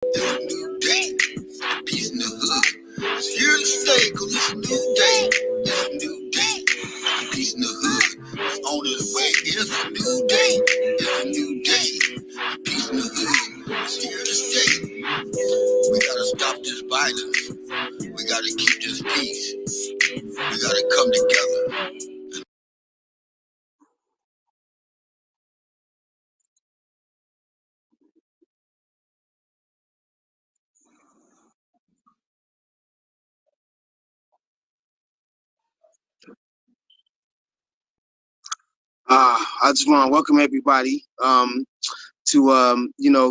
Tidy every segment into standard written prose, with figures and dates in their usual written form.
It's a new day. Peace in the hood. It's here to stay, cause it's a new day. It's a new day. Peace in the hood. It's on its way. It's a new day. It's a new day. Peace in the hood. It's here to stay. We gotta stop this violence. We gotta keep this peace. We gotta come together. I just want to welcome everybody to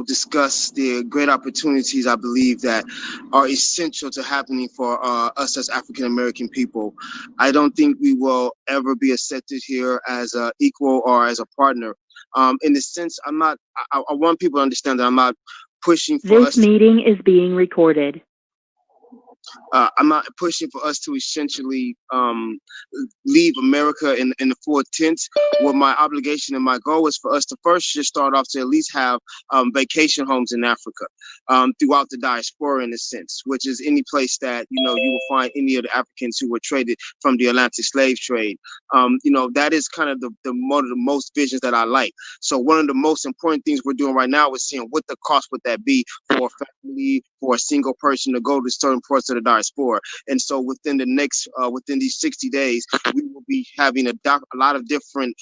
discuss the great opportunities I believe that are essential to happening for us as African American people. I don't think we will ever be accepted here as an equal or as a partner. In the sense, I'm not. I want people to understand that I'm not pushing for This meeting is being recorded. I'm not pushing for us to essentially leave America in the full tent. What my obligation and my goal is for us to first just start off to at least have vacation homes in Africa throughout the diaspora, in a sense, which is any place that you will find any of the Africans who were traded from the Atlantic slave trade. That is kind of one of the most visions that I like. So one of the most important things we're doing right now is seeing what the cost would that be for a family, for a single person to go to certain parts of the diaspora. And so within within these 60 days, we will be having a lot of different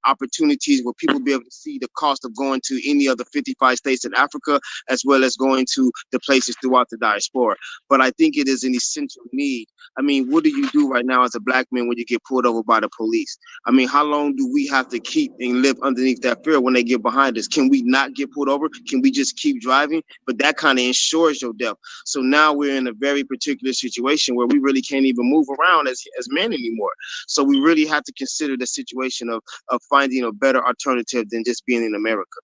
opportunities where people will be able to see the cost of going to any of the 55 states in Africa, as well as going to the places throughout the diaspora. But I think it is an essential need. I mean, what do you do right now as a black man when you get pulled over by the police? I mean, how long do we have to keep and live underneath that fear when they get behind us? Can we not get pulled over? Can we just keep driving? But that kind of ensures your death. So now we're in a very particular situation where we really can't even move around as men anymore. So we really have to consider the situation of finding a better alternative than just being in America.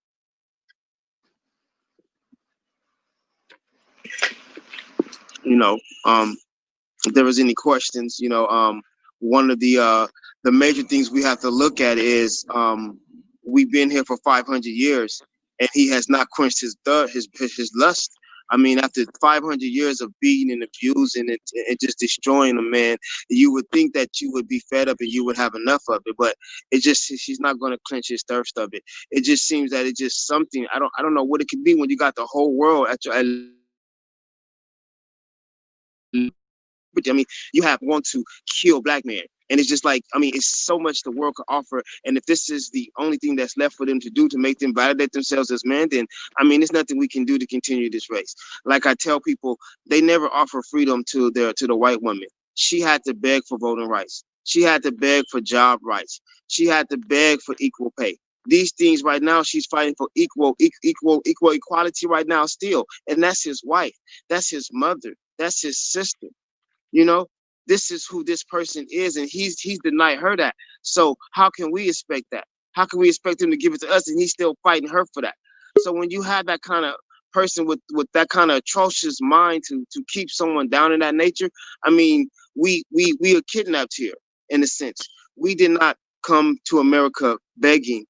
If there was any questions, one of the major things we have to look at is we've been here for 500 years and he has not quenched his lust. I mean, after 500 years of beating and abusing and just destroying a man, you would think that you would be fed up and you would have enough of it, but she's not going to quench his thirst of it. It just seems that it's just something, I don't know what it could be when you got the whole world at your, I mean, you have want to kill black men. And it's just like, I mean, it's so much the world could offer. And if this is the only thing that's left for them to do to make them validate themselves as men, then, I mean, there's nothing we can do to continue this race. Like I tell people, they never offer freedom to the white woman. She had to beg for voting rights. She had to beg for job rights. She had to beg for equal pay. These things right now, she's fighting for equal equality right now still. And that's his wife. That's his mother. That's his sister. This is who this person is, and he's denied her that. So how can we expect that? How can we expect him to give it to us and he's still fighting her for that? So when you have that kind of person with that kind of atrocious mind to keep someone down in that nature, I mean, we are kidnapped here in a sense. We did not come to America begging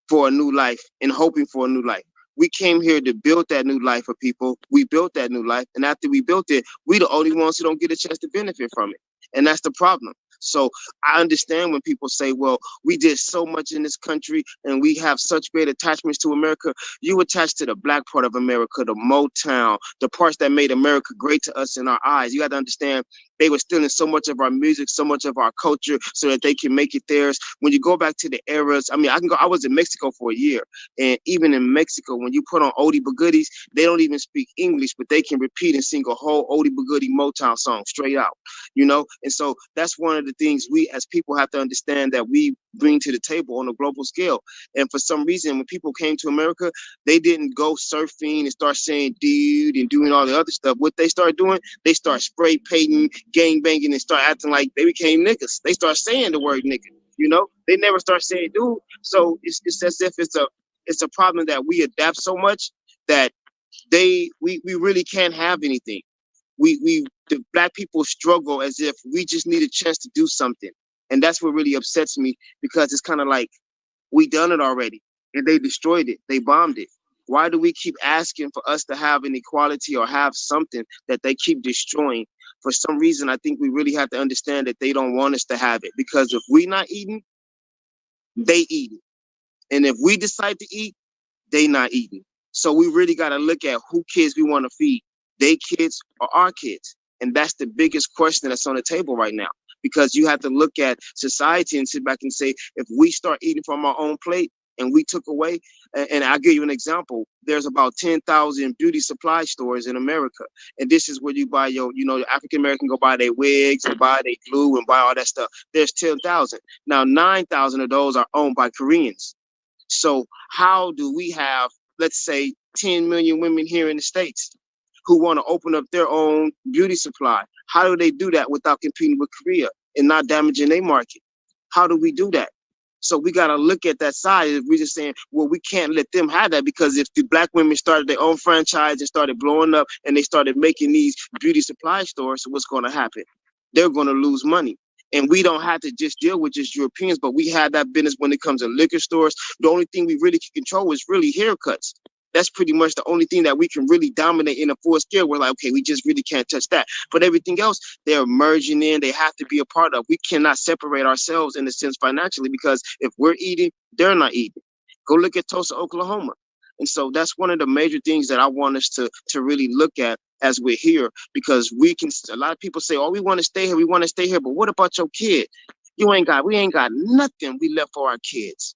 for a new life and hoping for a new life. We came here to build that new life for people. We built that new life. And after we built it, we the only ones who don't get a chance to benefit from it. And that's the problem. So I understand when people say, well, we did so much in this country and we have such great attachments to America. You attach to the black part of America, the Motown, the parts that made America great to us in our eyes. You got to understand they were stealing so much of our music, so much of our culture so that they can make it theirs. When you go back to the eras, I mean, I was in Mexico for a year. And even in Mexico, when you put on oldie but goodies, they don't even speak English, but they can repeat and sing a whole oldie but goodie Motown song straight out, And so that's one of the things we as people have to understand that we bring to the table on a global scale. And for some reason, when people came to America, they didn't go surfing and start saying dude and doing all the other stuff. What they started doing, they start spray painting, gang banging, and start acting like they became niggas. They start saying the word nigga, They never start saying dude. So it's as if it's a problem that we adapt so much that we really can't have anything. The black people struggle as if we just need a chance to do something. And that's what really upsets me, because it's kind of like we done it already and they destroyed it. They bombed it. Why do we keep asking for us to have an equality or have something that they keep destroying? For some reason, I think we really have to understand that they don't want us to have it, because if we're not eating, they eat it. And if we decide to eat, they not eating. So we really got to look at who kids we want to feed, they kids or our kids. And that's the biggest question that's on the table right now, because you have to look at society and sit back and say, if we start eating from our own plate and we took away, and I'll give you an example. There's about 10,000 beauty supply stores in America. And this is where you buy your, the African American go buy their wigs and buy their glue and buy all that stuff. There's 10,000. Now, 9,000 of those are owned by Koreans. So how do we have, let's say, 10 million women here in the States who want to open up their own beauty supply? How do they do that without competing with Korea and not damaging their market? How do we do that? So we got to look at that side. If we're just saying, well, we can't let them have that, because if the black women started their own franchise and started blowing up and they started making these beauty supply stores, so what's going to happen? They're going to lose money. And we don't have to just deal with just Europeans, but we have that business when it comes to liquor stores. The only thing we really can control is really haircuts. That's pretty much the only thing that we can really dominate in a full scale. We're like, okay, we just really can't touch that. But everything else, they're merging in. They have to be a part of. We cannot separate ourselves in a sense financially, because if we're eating, they're not eating. Go look at Tulsa, Oklahoma. And so that's one of the major things that I want us to really look at as we're here, because a lot of people say, oh, we want to stay here. We want to stay here. But what about your kid? We ain't got nothing we left for our kids.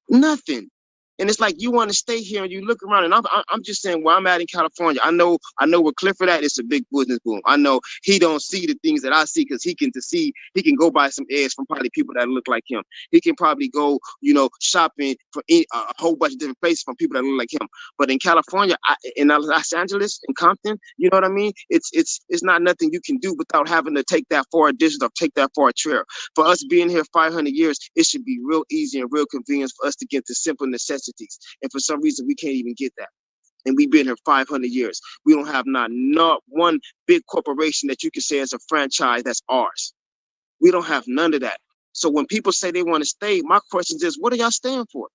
Nothing. And it's like, you want to stay here and you look around, and I'm just saying where I'm at in California. I know where Clifford at. It's a big business boom. I know he don't see the things that I see, because he can go buy some eggs from probably people that look like him. He can probably go, shopping for a whole bunch of different places from people that look like him. But in California, in Los Angeles, in Compton, you know what I mean? It's not nothing you can do without having to take that far a distance or take that far a trip. For us being here 500 years, it should be real easy and real convenient for us to get to simple necessities. And for some reason, we can't even get that. And we've been here 500 years. We don't have not one big corporation that you can say is a franchise that's ours. We don't have none of that. So when people say they want to stay, my question is, what are y'all staying for?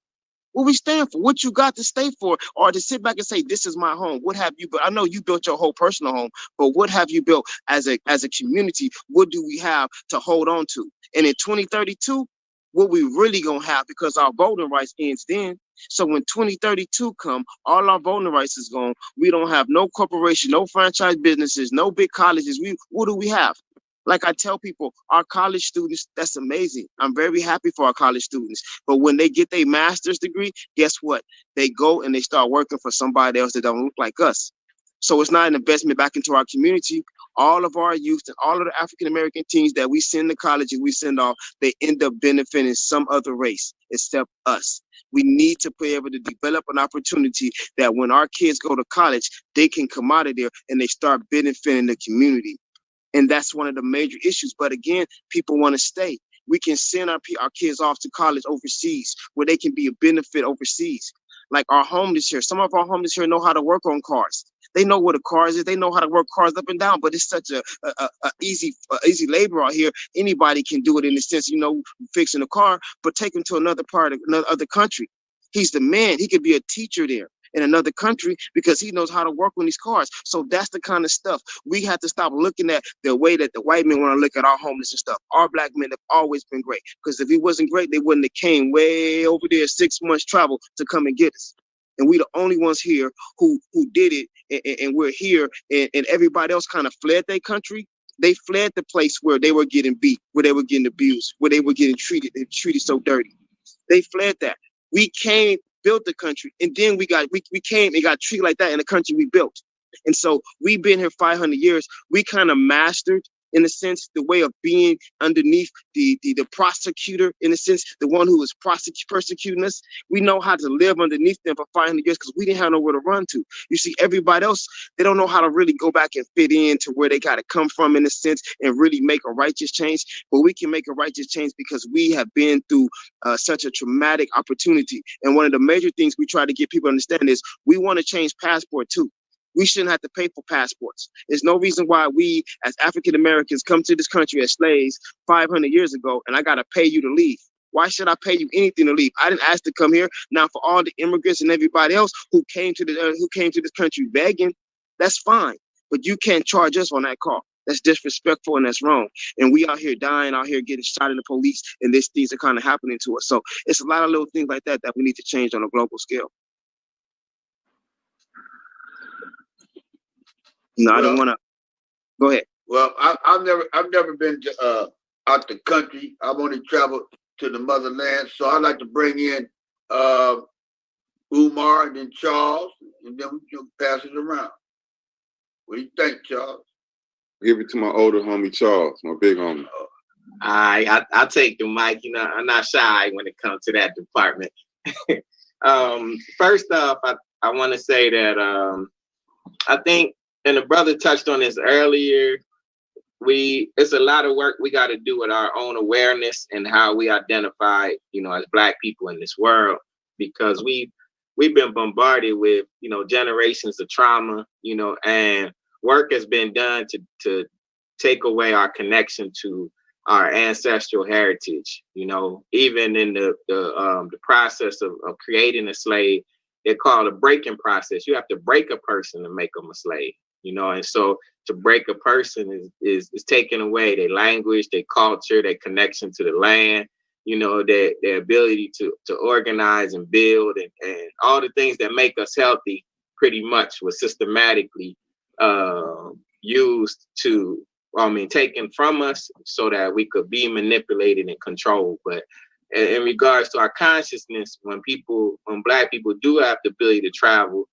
What we stand for? What you got to stay for? Or to sit back and say, this is my home? What have you built? I know you built your whole personal home, but what have you built as a community? What do we have to hold on to? And in 2032, what we really gonna have, because our voting rights ends then. So when 2032 come, all our voting rights is gone. We don't have no corporation, no franchise businesses, no big colleges. What do we have? Like I tell people, our college students, that's amazing. I'm very happy for our college students. But when they get their master's degree, guess what? They go and they start working for somebody else that don't look like us. So it's not an investment back into our community. All of our youth and all of the African-American teens that we send to college and we send off, they end up benefiting some other race except us. We need to be able to develop an opportunity that when our kids go to college, they can come out of there and they start benefiting the community. And that's one of the major issues. But again, people want to stay. We can send our kids off to college overseas where they can be a benefit overseas. Like our homeless here. Some of our homeless here know how to work on cars. They know what a car is. They know how to work cars up and down, but it's such a easy labor out here. Anybody can do it in the sense, fixing a car, but take him to another other country. He's the man. He could be a teacher there in another country because he knows how to work on these cars. So that's the kind of stuff we have to stop looking at the way that the white men want to look at our homeless and stuff. Our black men have always been great, because if he wasn't great, they wouldn't have came way over there 6 months travel to come and get us. And we the only ones here who did it, and we're here, and everybody else kind of fled their country. They fled the place where they were getting beat, where they were getting abused, where they were getting treated so dirty. They fled that. We came, built the country, and then we came and got treated like that in the country we built. And so we've been here 500 years. We kind of mastered, in a sense, the way of being underneath the prosecutor, in a sense, the one who was persecuting us. We know how to live underneath them for 500 years because we didn't have nowhere to run to. You see, everybody else, they don't know how to really go back and fit in to where they got to come from, in a sense, and really make a righteous change. But we can make a righteous change because we have been through such a traumatic opportunity. And one of the major things we try to get people to understand is we want to change passport too. We shouldn't have to pay for passports. There's no reason why we, as African Americans, come to this country as slaves 500 years ago, and I got to pay you to leave. Why should I pay you anything to leave? I didn't ask to come here. Now, for all the immigrants and everybody else who came to this country begging, that's fine. But you can't charge us on that car. That's disrespectful and that's wrong. And we out here dying, out here getting shot in the police, and these things are kind of happening to us. So it's a lot of little things like that that we need to change on a global scale. No, I don't want to. Go ahead. Well, I've never been to, out the country. I've only traveled to the motherland. So I'd like to bring in Umar and then Charles, and then we can pass it around. What do you think, Charles? Give it to my older homie Charles, my big homie. I'll take the mic. You know, I'm not shy when it comes to that department. First off, I want to say that I think, and the brother touched on this earlier, it's a lot of work we got to do with our own awareness and how we identify, you know, as Black people in this world, because we've been bombarded with, you know, generations of trauma, you know, and work has been done to take away our connection to our ancestral heritage. You know, even in the process of creating a slave, they call it a breaking process. You have to break a person to make them a slave, you know, and so to break a person is taking away their language, their culture, their connection to the land, you know, their ability to organize and build and all the things that make us healthy pretty much was systematically used to, taken from us so that we could be manipulated and controlled. But in regards to our consciousness, when Black people do have the ability to travel,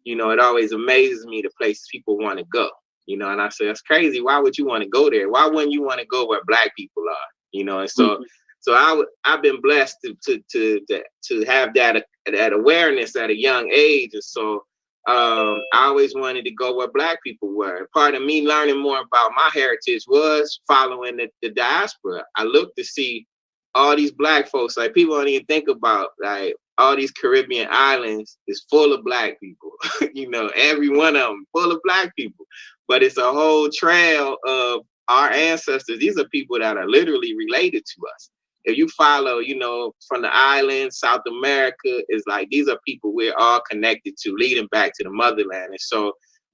you know, it always amazes me the places people want to go, you know, and I say, that's crazy. Why would you want to go there? Why wouldn't you want to go where Black people are, you know? And so, I've been blessed to have that awareness at a young age. And so I always wanted to go where Black people were. Part of me learning more about my heritage was following the diaspora. I looked to see all these Black folks, like people don't even think about, like all these Caribbean islands is full of Black people, you know, every one of them full of Black people, but it's a whole trail of our ancestors. These are people that are literally related to us. If you follow, you know, from the islands, South America, is like, these are people we're all connected to, leading back to the motherland. And so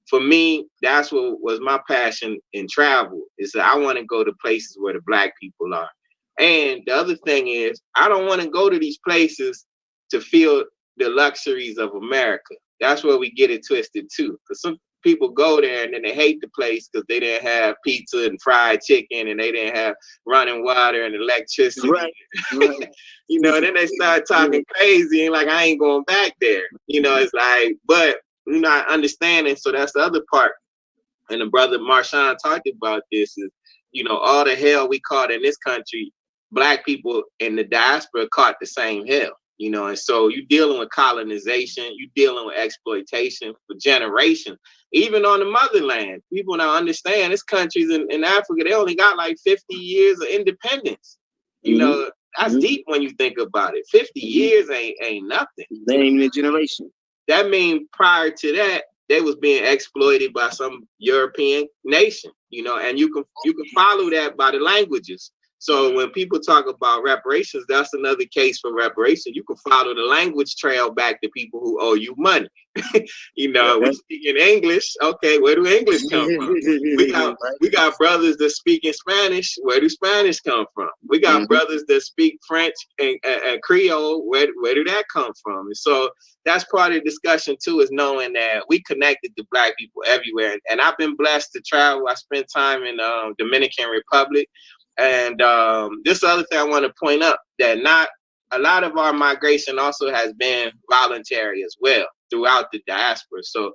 for me, that's what was my passion in travel, is that I want to go to places where the Black people are. And the other thing is, I don't want to go to these places to feel the luxuries of America. That's where we get it twisted too. Because some people go there and then they hate the place because they didn't have pizza and fried chicken and they didn't have running water and electricity. Right. You know, and then they start talking crazy and like, I ain't going back there. You know, it's like, but you're not understanding. So that's the other part. And the brother Marshawn talked about this is, you know, all the hell we caught in this country, Black people in the diaspora caught the same hell. You know, and so you're dealing with colonization, you're dealing with exploitation for generations. Even on the motherland, people now understand this country's in Africa, they only got like 50 years of independence. You know, that's deep when you think about it. 50 years ain't nothing. They ain't even a generation. That means prior to that, they was being exploited by some European nation, you know, and you can follow that by the languages. So when people talk about reparations, that's another case for reparation. You can follow the language trail back to people who owe you money. You know, we speak in English. Okay, where do English come from? We got brothers that speak in Spanish. Where do Spanish come from? We got brothers that speak French and Creole. Where do that come from? And so that's part of the discussion too, is knowing that we connected to Black people everywhere. And I've been blessed to travel. I spent time in Dominican Republic. And this other thing I want to point up, that not a lot of our migration also has been voluntary as well throughout the diaspora. So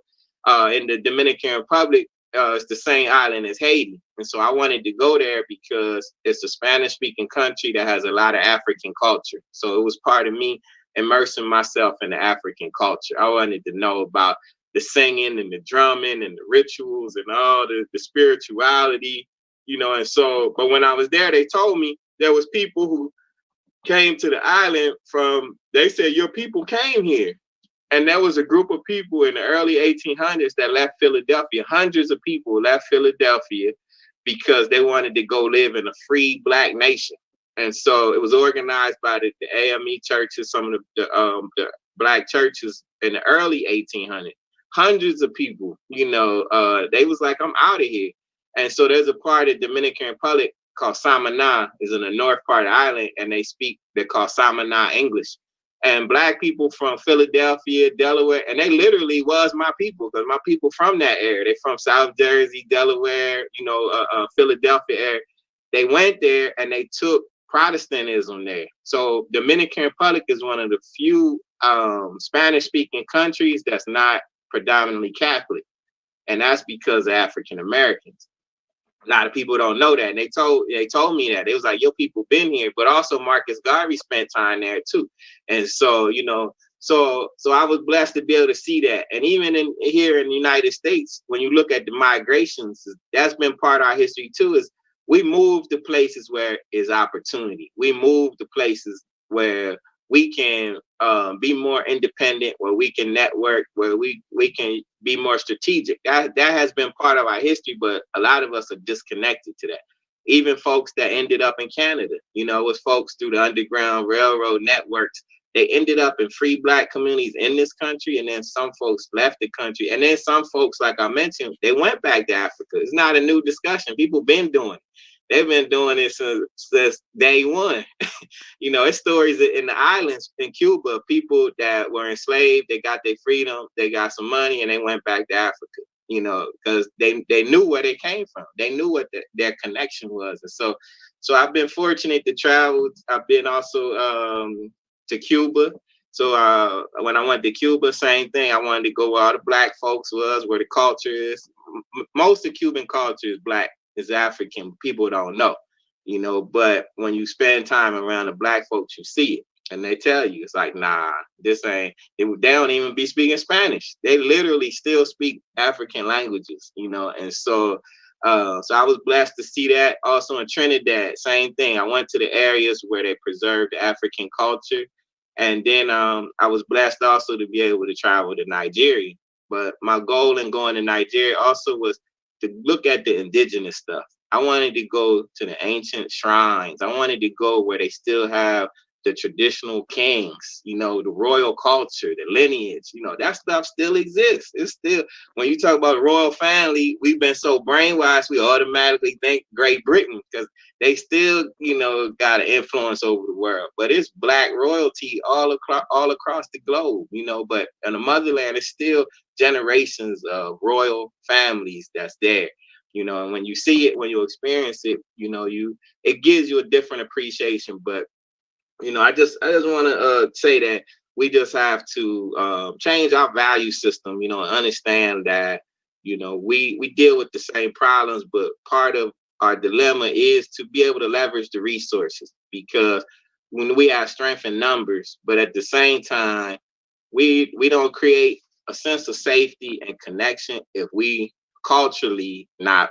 in the Dominican Republic, it's the same island as Haiti. And so I wanted to go there because it's a Spanish-speaking country that has a lot of African culture. So it was part of me immersing myself in the African culture. I wanted to know about the singing and the drumming and the rituals and all the spirituality. You know, and so, but when I was there, they told me there was people who came to the island they said, your people came here. And there was a group of people in the early 1800s that left Philadelphia. Hundreds of people left Philadelphia because they wanted to go live in a free Black nation. And so it was organized by the AME churches, some of the black churches in the early 1800s. Hundreds of people, they was like, I'm out of here. And so there's a part of the Dominican Republic called Samana, is in the north part of the island, and they're called Samana English. And black people from Philadelphia, Delaware, and they literally was my people, because my people from that area, they from South Jersey, Delaware, Philadelphia area. They went there and they took Protestantism there. So Dominican Republic is one of the few Spanish-speaking countries that's not predominantly Catholic, and that's because of African Americans. A lot of people don't know that, and they told me that. They was like, your people been here, but also Marcus Garvey spent time there too. And so, so I was blessed to be able to see that. And even here in the United States, when you look at the migrations, that's been part of our history too, is we move to places where is opportunity. We move to places where we can be more independent, where we can network, where we can be more strategic. That has been part of our history, but a lot of us are disconnected to that. Even folks that ended up in Canada, it was folks through the Underground Railroad networks. They ended up in free black communities in this country, and then some folks left the country. And then some folks, like I mentioned, they went back to Africa. It's not a new discussion. People been doing it. They've been doing it since day one. It's stories in the islands in Cuba, people that were enslaved, they got their freedom, they got some money, and they went back to Africa, because they knew where they came from. They knew what their connection was. And so I've been fortunate to travel. I've been also to Cuba. So when I went to Cuba, same thing. I wanted to go where all the black folks was, where the culture is. Most of Cuban culture is black. Is African. People don't know, but when you spend time around the black folks, you see it, and they tell you, it's like, nah, this ain't, they don't even be speaking Spanish. They literally still speak African languages, and so I was blessed to see that. Also in Trinidad, same thing. I went to the areas where they preserved the African culture, and then I was blessed also to be able to travel to Nigeria. But my goal in going to Nigeria also was to look at the indigenous stuff. I wanted to go to the ancient shrines. I wanted to go where they still have the traditional kings, the royal culture, the lineage, that stuff still exists. It's still, when you talk about royal family, we've been so brainwashed, we automatically think Great Britain, because they still, got an influence over the world. But it's black royalty all across the globe, but in the motherland, it's still generations of royal families that's there, and when you see it, when you experience it, it gives you a different appreciation. But I just want to say that we just have to change our value system, and understand that we deal with the same problems, but part of our dilemma is to be able to leverage the resources, because when we have strength in numbers, but at the same time we don't create a sense of safety and connection if we culturally not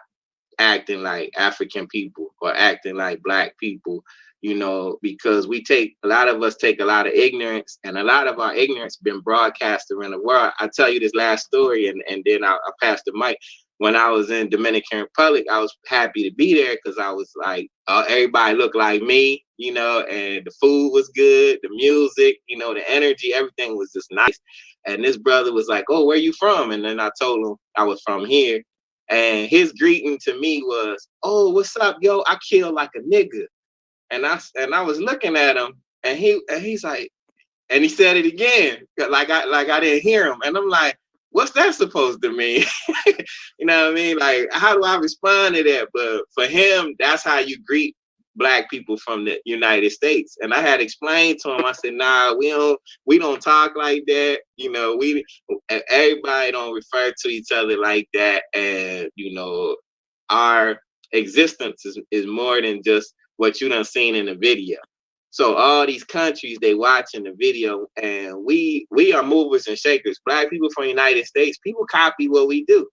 acting like African people or acting like black people, because a lot of us take a lot of ignorance, and a lot of our ignorance been broadcast around the world. I'll tell you this last story, and then I'll pass the mic. When I was in Dominican Republic, I was happy to be there because I was like, everybody looked like me, and the food was good, the music, the energy, everything was just nice. And this brother was like, oh, where you from? And then I told him I was from here. And his greeting to me was, oh, what's up, yo? I kill like a nigga. And I was looking at him, and he's like, and he said it again, like I didn't hear him. And I'm like, what's that supposed to mean? You know what I mean? Like, how do I respond to that? But for him, that's how you greet black people from the United States. And I had explained to him, I said, nah, we don't talk like that. Everybody don't refer to each other like that. And, our existence is more than just what you done seen in the video. So all these countries, they watching the video, and we are movers and shakers. Black people from the United States, people copy what we do,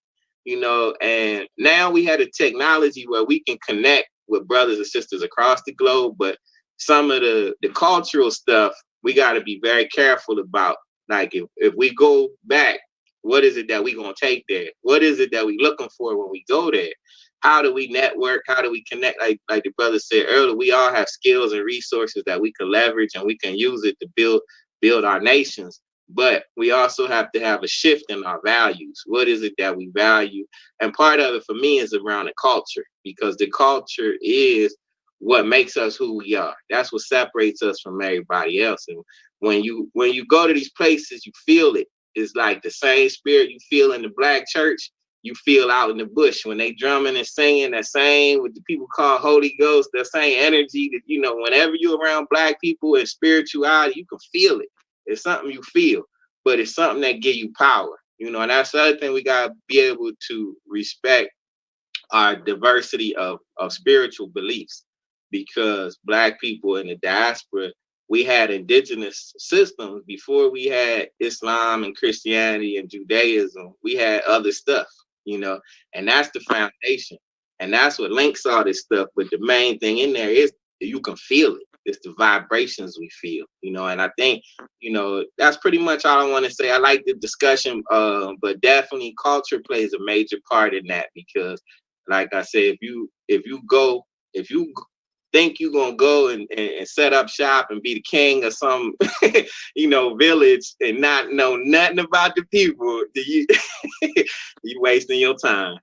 and now we have a technology where we can connect with brothers and sisters across the globe. But some of the cultural stuff, we got to be very careful about. Like if we go back, what is it that we going to take there? What is it that we looking for when we go there? how do we network? How do we connect? Like the brother said earlier, we all have skills and resources that we can leverage, and we can use it to build our nations. But we also have to have a shift in our values. What is it that we value? And part of it for me is around the culture, because the culture is what makes us who we are. That's what separates us from everybody else. And when you go to these places, you feel it. It's like the same spirit you feel in the black church, you feel out in the bush when they drumming and singing, that same, what the people call Holy Ghost, that same energy that, you know, whenever you're around black people and spirituality, you can feel it. It's something you feel, but it's something that give you power, you know. And that's the other thing, we got to be able to respect our diversity of spiritual beliefs, because black people in the diaspora, we had indigenous systems before we had Islam and Christianity and Judaism. We had other stuff, you know, and that's the foundation. And that's what links all this stuff. But the main thing in there is you can feel it. It's the vibrations we feel, you know. And I think, you know, that's pretty much all I want to say. I like the discussion, but definitely culture plays a major part in that, because like I said, if you think you're gonna go and set up shop and be the king of some you know, village and not know nothing about the people, you wasting your time.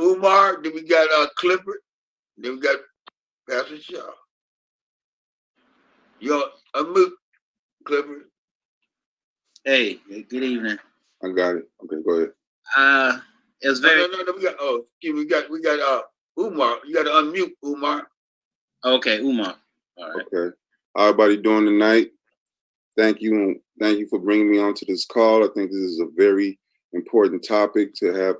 Umar, then we got Clifford, then we got Pastor Shaw. Yo, unmute, Clifford. Hey, good evening. I got it. Okay, go ahead. It was very No. We got Umar. You got to unmute, Umar. okay, Umar. All right. Okay. How everybody doing tonight? Thank you for bringing me onto this call. I think this is a very important topic to have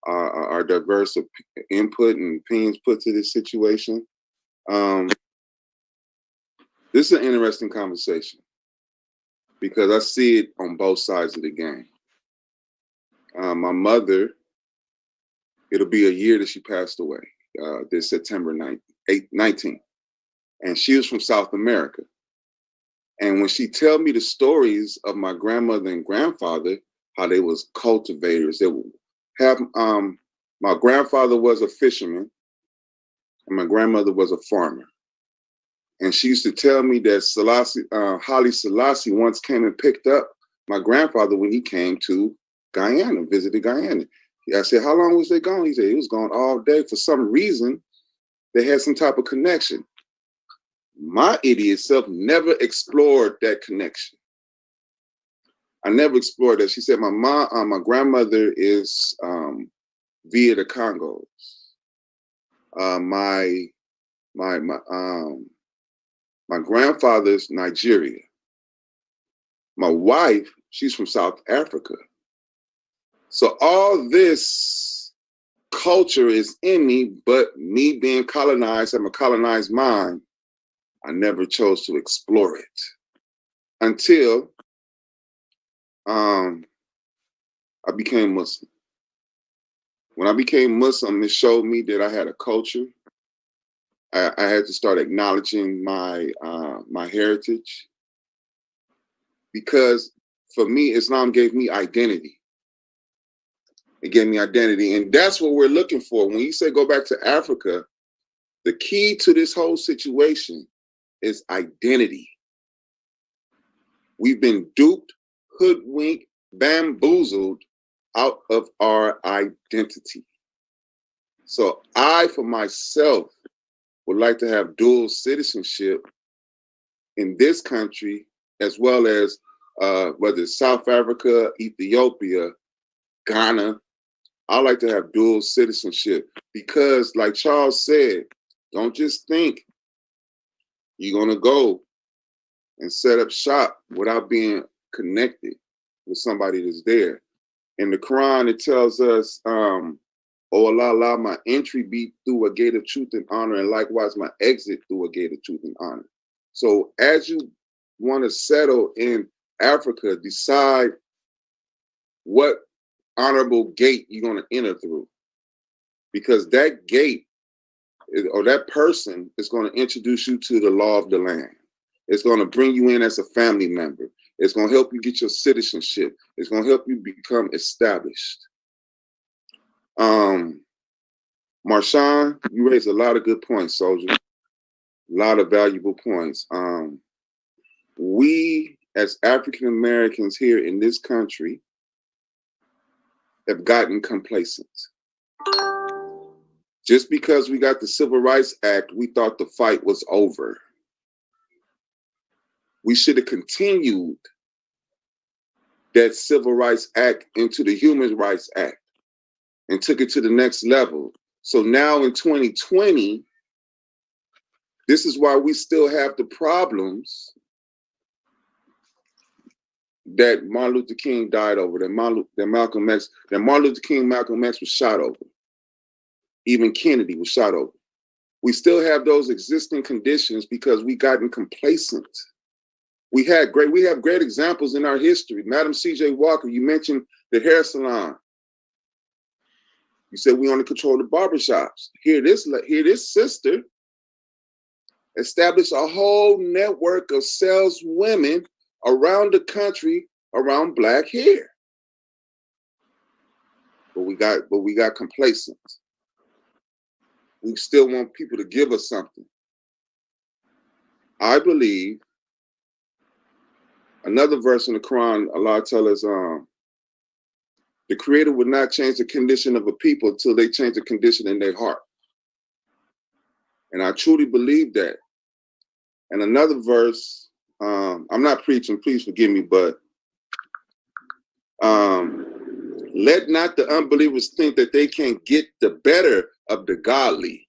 our diverse input and opinions put to this situation. This is an interesting conversation because I see it on both sides of the game. My mother, it'll be a year that she passed away, this September 19th. And she was from South America. And when she tell me the stories of my grandmother and grandfather, how they was cultivators, they would have, my grandfather was a fisherman and my grandmother was a farmer. And she used to tell me that Haile Selassie once came and picked up my grandfather when he came to Guyana, visited Guyana. I said, how long was they gone? He said, he was gone all day. For some reason, they had some type of connection. My idiot self never explored that connection. I never explored that. She said, my grandmother is via the Congos. My grandfather's Nigeria. My wife, she's from South Africa. So all this culture is in me, but me being colonized, I'm a colonized mind, I never chose to explore it until I became Muslim. When I became Muslim, it showed me that I had a culture. I had to start acknowledging my heritage, because for me, Islam gave me identity. It gave me identity, and that's what we're looking for. When you say go back to Africa, the key to this whole situation is identity. We've been duped, hoodwinked, bamboozled out of our identity. So I, for myself, would like to have dual citizenship in this country, as well as whether it's South Africa, Ethiopia, Ghana. I like to have dual citizenship because, like Charles said, don't just think you're going to go and set up shop without being connected with somebody that's there. In the Quran, it tells us, oh Allah, my entry be through a gate of truth and honor, and likewise my exit through a gate of truth and honor. So as you want to settle in Africa, decide what honorable gate you're going to enter through, because that gate or that person is going to introduce you to the law of the land. It's going to bring you in as a family member. It's going to help you get your citizenship. It's going to help you become established. Marshawn, you raised a lot of good points, soldier. A lot of valuable points. We, as African Americans here in this country, have gotten complacent. Just because we got the Civil Rights Act, we thought the fight was over. We should have continued that Civil Rights Act into the Human Rights Act and took it to the next level. So now in 2020, this is why we still have the problems that Martin Luther King died over, that Martin Luther King, Malcolm X was shot over. Even Kennedy was shot over. We still have those existing conditions because we gotten complacent. We have great examples in our history. Madam C.J. Walker, you mentioned the hair salon. You said we only control the barbershops. Here this sister established a whole network of saleswomen around the country around black hair. But we got complacent. We still want people to give us something. I believe another verse in the Quran, Allah tells us, the Creator would not change the condition of a people until they change the condition in their heart. And I truly believe that. And another verse, I'm not preaching, please forgive me, but let not the unbelievers think that they can get the better of the godly.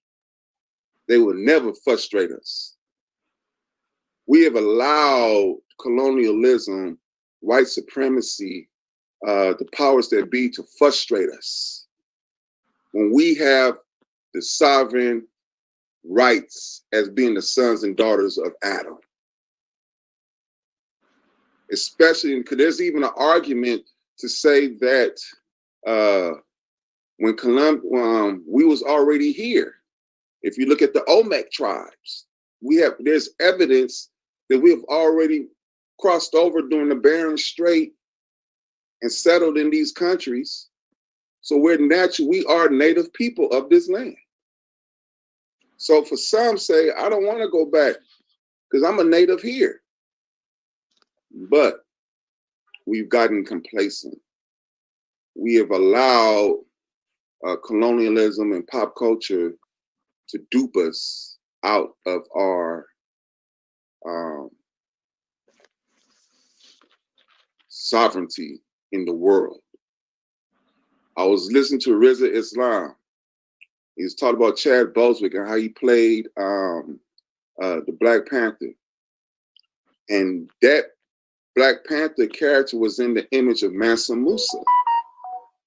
They will never frustrate us. We have allowed colonialism, white supremacy, the powers that be to frustrate us. When we have the sovereign rights as being the sons and daughters of Adam. Especially because there's even an argument to say that when we was already here. If you look at the Olmec tribes, there's evidence that we have already crossed over during the Bering Strait and settled in these countries. So we are native people of this land. So for some say, I don't want to go back because I'm a native here. But we've gotten complacent. We have allowed colonialism and pop culture to dupe us out of our sovereignty in the world. I was listening to Rizza Islam. He was talking about Chad Boswick and how he played the Black Panther. And that Black Panther character was in the image of Mansa Musa.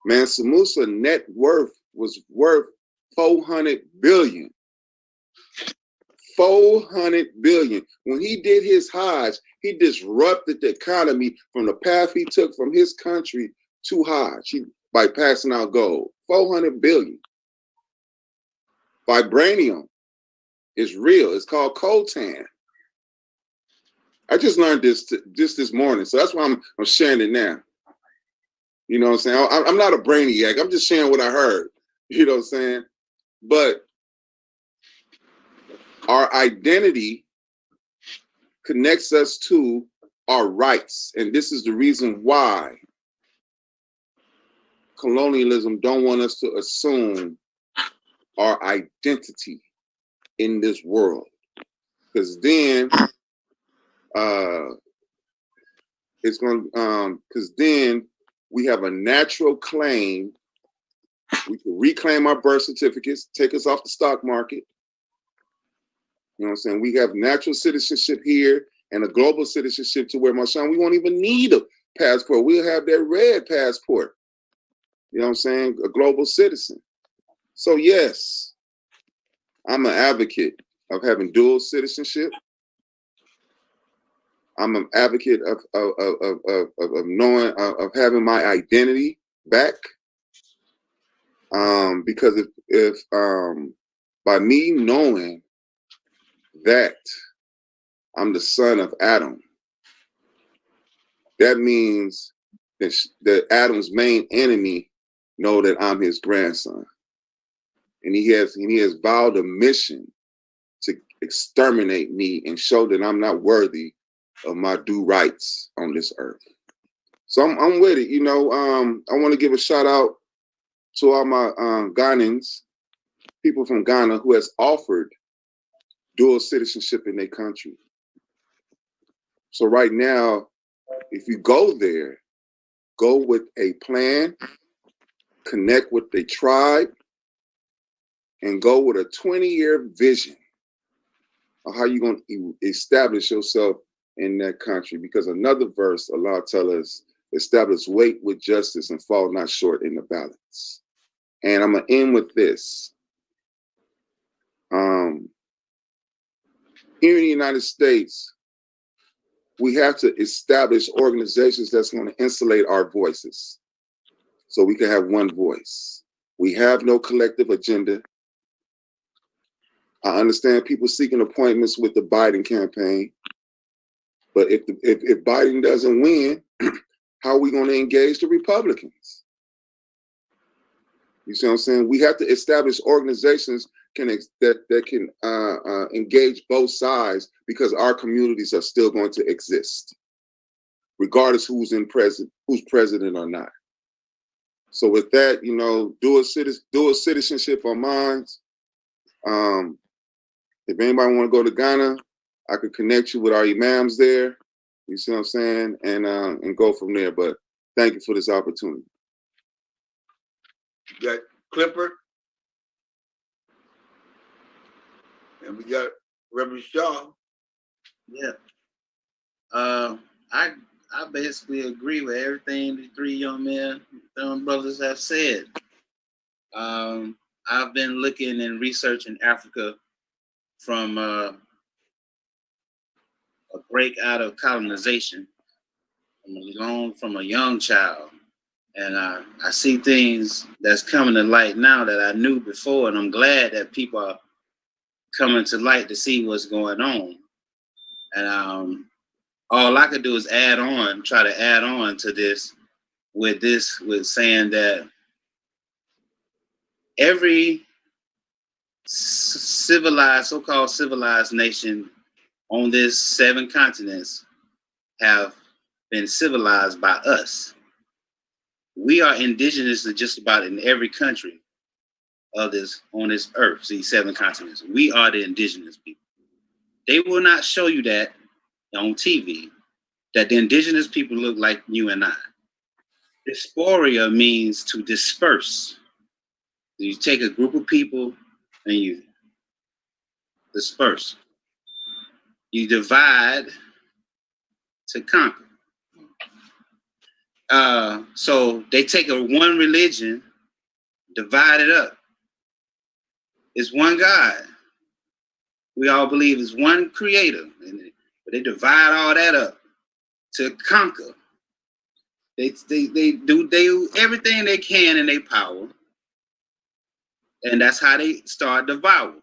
Mansa Musa net worth was worth 400 billion. 400 billion. When he did his Hajj, he disrupted the economy from the path he took from his country to Hajj by passing out gold. 400 billion. Vibranium is real. It's called coltan. I just learned this just this morning, so that's why I'm sharing it now. You know what I'm saying? I'm not a brainiac. I'm just sharing what I heard. You know what I'm saying? But our identity connects us to our rights, and this is the reason why colonialism don't want us to assume our identity in this world, because then it's going because then we have a natural claim. We can reclaim our birth certificates, take us off the stock market. You know what I'm saying? We have natural citizenship here and a global citizenship to where, Marshawn, we won't even need a passport. We'll have that red passport. You know what I'm saying? A global citizen. So yes, I'm an advocate of having dual citizenship. I'm an advocate of knowing, of having my identity back. Because if by me knowing that I'm the son of Adam, that means that Adam's main enemy know that I'm his grandson. And he has vowed a mission to exterminate me and show that I'm not worthy of my due rights on this earth. So I'm with it. I want to give a shout out to all my Ghanaians, people from Ghana who has offered dual citizenship in their country. So right now, if you go there, go with a plan, connect with the tribe, and go with a 20-year vision of how you're going to establish yourself in that country. Because another verse, Allah tells us, establish weight with justice and fall not short in the balance. And I'm going to end with this. Here in the United States, we have to establish organizations that's going to insulate our voices so we can have one voice. We have no collective agenda. I understand people seeking appointments with the Biden campaign, but if Biden doesn't win, how are we going to engage the Republicans? You see what I'm saying? We have to establish organizations that can engage both sides, because our communities are still going to exist, regardless who's president or not. So with that, dual citizenship on minds. If anybody want to go to Ghana, I could connect you with our imams there. You see what I'm saying? And go from there. But thank you for this opportunity. You got Clifford. And we got Reverend Shaw. Yeah. I basically agree with everything the three young brothers have said. I've been looking and researching Africa from a break out of colonization from a young child. And I see things that's coming to light now that I knew before, and I'm glad that people are coming to light to see what's going on. And all I could do is try to add on to this with saying that every so-called civilized nation on this 7 continents have been civilized by us. We are indigenous to just about in every country on this earth, these 7 continents. We are the indigenous people. They will not show you that on TV, that the indigenous people look like you and I. Diaspora means to disperse. You take a group of people and you disperse. You divide to conquer. So they take one religion, divide it up. It's one God. We all believe it's one creator, but they divide all that up to conquer. They do everything they can in their power, and that's how they start devour.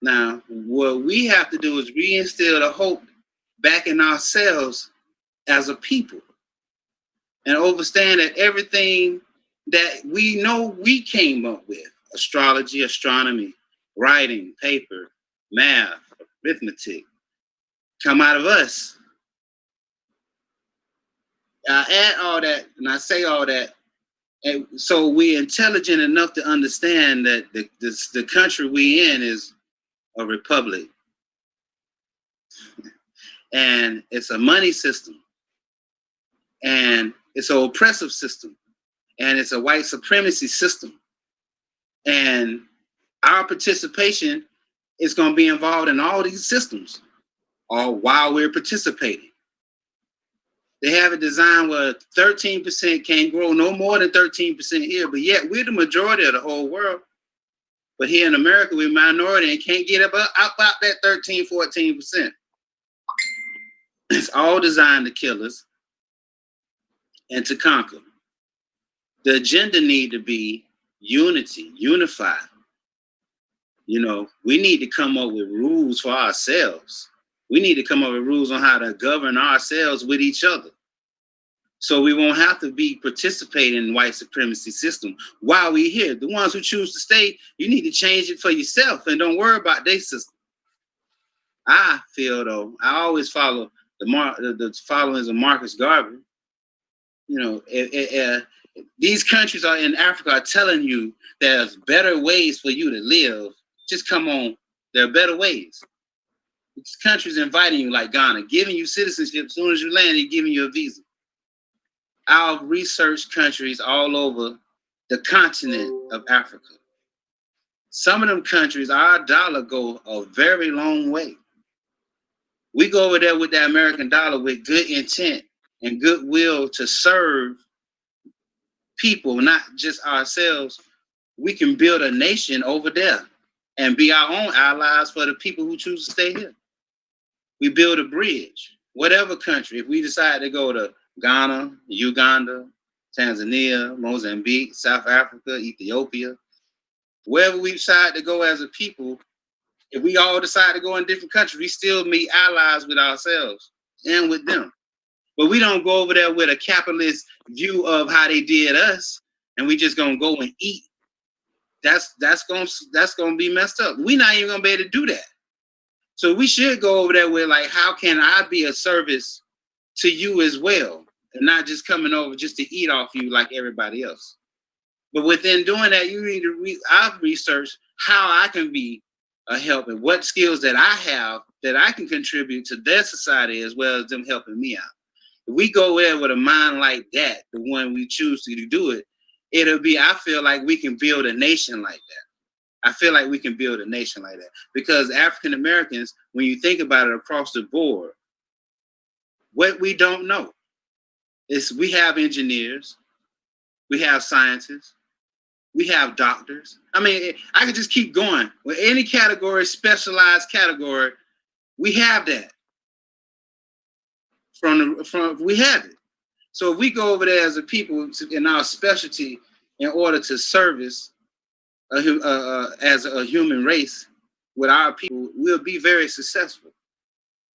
Now, what we have to do is reinstill the hope back in ourselves as a people, and understand that everything that we know we came up with, astrology, astronomy, writing, paper, math, arithmetic, come out of us. I add all that and I say all that, and so we're intelligent enough to understand that the country we in is a republic, and it's a money system, and it's an oppressive system, and it's a white supremacy system, and our participation is going to be involved in all these systems, all while we're participating. They have a design where 13% can't grow no more than 13% here, but yet we're the majority of the whole world. But here in America, we're minority and can't get about that 13, 14%. It's all designed to kill us and to conquer. The agenda need to be unity, unify. We need to come up with rules for ourselves. We need to come up with rules on how to govern ourselves with each other. So we won't have to be participating in white supremacy system while we're here. The ones who choose to stay, you need to change it for yourself and don't worry about their system. I feel though, I always follow the followings of Marcus Garvey. You know, these countries are in Africa are telling you there's better ways for you to live. Just come on, there are better ways. This country's inviting you, like Ghana, giving you citizenship. As soon as you land, they're giving you a visa. I've researched countries all over the continent of Africa. Some of them countries, our dollar go a very long way. We go over there with the American dollar with good intent and goodwill to serve people, not just ourselves. We can build a nation over there and be our own allies for the people who choose to stay here. We build a bridge, whatever country. If we decide to go to Ghana, Uganda, Tanzania, Mozambique, South Africa, Ethiopia, wherever we decide to go as a people, if we all decide to go in different countries, we still meet allies with ourselves and with them. But we don't go over there with a capitalist view of how they did us, and we just gonna go and eat. That's gonna be messed up. We're not even gonna be able to do that. So we should go over there with like, how can I be a service to you as well, and not just coming over just to eat off you like everybody else. But within doing that, you need to I've researched how I can be a help and what skills that I have that I can contribute to their society as well as them helping me out. If we go there with a mind like that, the one we choose to do it, it'll be, I feel like we can build a nation like that. I feel like we can build a nation like that because African Americans, when you think about it across the board, what we don't know is we have engineers, we have scientists, we have doctors. I mean, I could just keep going. With any category, specialized category, we have that. We have it. So if we go over there as a people in our specialty in order to service as a human race with our people, we'll be very successful.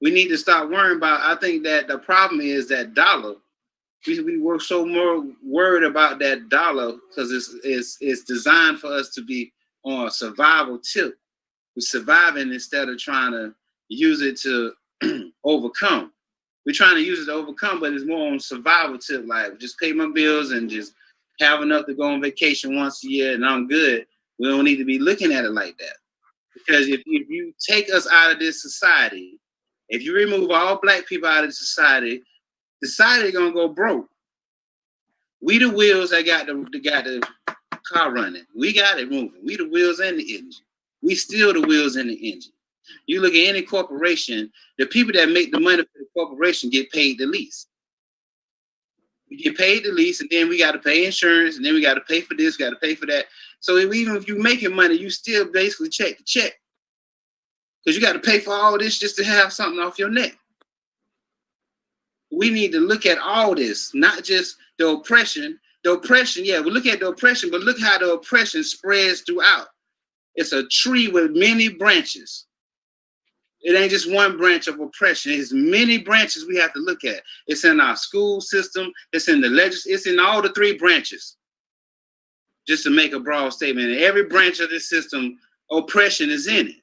We need to stop worrying about, I think that the problem is that dollar. We were so more worried about that dollar because it's designed for us to be on a survival tip. We're surviving instead of trying to use it to overcome. We're trying to use it to overcome, but it's more on survival tip, like just pay my bills and just have enough to go on vacation once a year and I'm good. We don't need to be looking at it like that. Because if you take us out of this society, if you remove all black people out of society gonna go broke. We the wheels that got the car running. We got it moving. We the wheels and the engine. We still the wheels and the engine. You look at any corporation, the people that make the money for the corporation get paid the least. We get paid the least, and then we got to pay insurance, and then we got to pay for this, got to pay for that. So even if you're making money, you still basically check the check. Because you got to pay for all this just to have something off your neck. We need to look at all this, not just the oppression. The oppression, yeah, we look at the oppression, but look how the oppression spreads throughout. It's a tree with many branches. It ain't just one branch of oppression. It's many branches we have to look at. It's in our school system. It's in the it's in all the three branches. Just to make a broad statement, in every branch of this system, oppression is in it.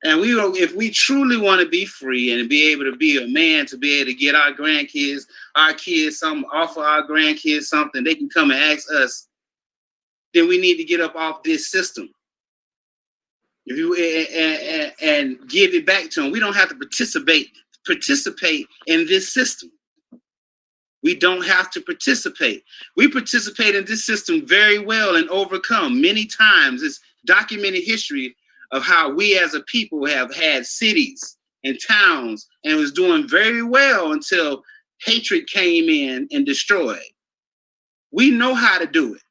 And if we truly want to be free and be able to be a man, to be able to get our grandkids, our kids something, offer our grandkids something, they can come and ask us, then we need to get up off this system. If you and give it back to them. We don't have to participate in this system. We don't have to participate. We participate in this system very well and overcome many times. It's documented history of how we as a people have had cities and towns and was doing very well until hatred came in and destroyed. We know how to do it.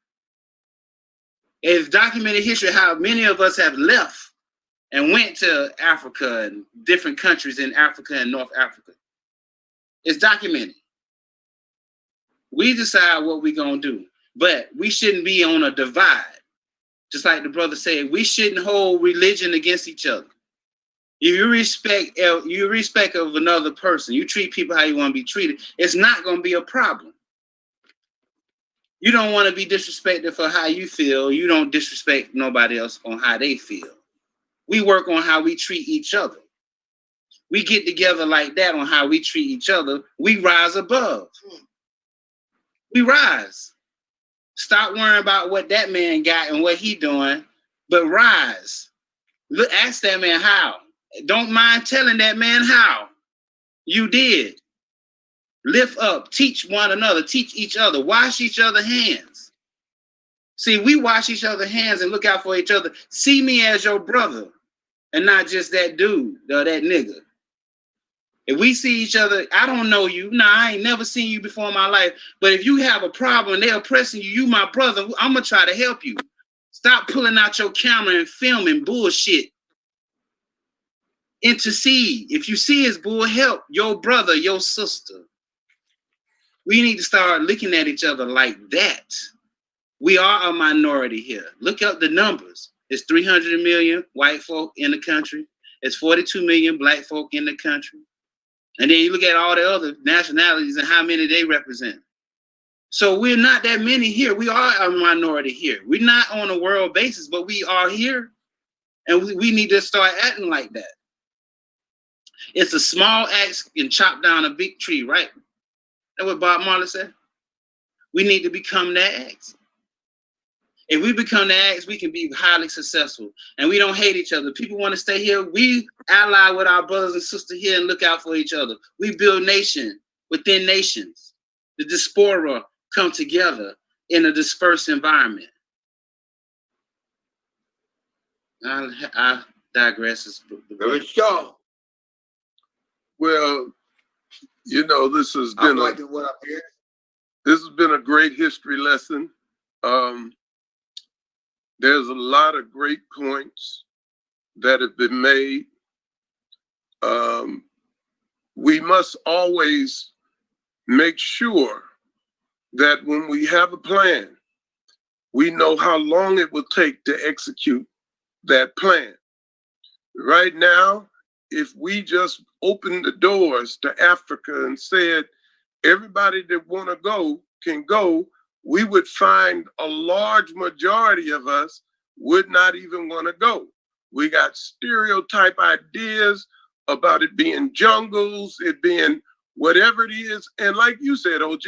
It's documented history how many of us have left and went to Africa and different countries in Africa and North Africa. It's documented. We decide what we're going to do, but we shouldn't be on a divide. Just like the brother said, we shouldn't hold religion against each other. If you respect of another person, you treat people how you want to be treated, it's not going to be a problem. You don't want to be disrespected for how you feel. You don't disrespect nobody else on how they feel. We work on how we treat each other. We get together like that on how we treat each other. We rise above. We rise. Stop worrying about what that man got and what he doing, but rise. Look, ask that man how. Don't mind telling that man how you did. Lift up, teach one another, teach each other, wash each other's hands. See, we wash each other's hands and look out for each other. See me as your brother and not just that dude or that nigga. If we see each other, I don't know you. Nah, I ain't never seen you before in my life. But if you have a problem and they're oppressing you, you my brother, I'm going to try to help you. Stop pulling out your camera and filming bullshit. Intercede. If you see his bull, help your brother, your sister. We need to start looking at each other like that. We are a minority here. Look up the numbers. It's 300 million white folk in the country. It's 42 million black folk in the country. And then you look at all the other nationalities and how many they represent. So we're not that many here. We are a minority here. We're not on a world basis, but we are here. And we need to start acting like that. It's a small axe can chop down a big tree, right? That's what Bob Marley said. We need to become that axe. If we become the axe, we can be highly successful. And we don't hate each other. People want to stay here. We ally with our brothers and sisters here and look out for each other. We build nation within nations. The Diaspora come together in a dispersed environment. I digress. Very sure. Well, you know, this has been this has been a great history lesson. There's a lot of great points that have been made. We must always make sure that when we have a plan, we know how long it will take to execute that plan. Right now, if we just opened the doors to Africa and said, everybody that want to go can go, we would find a large majority of us would not even want to go. We got stereotype ideas about it being jungles, it being whatever it is. And like you said, OG,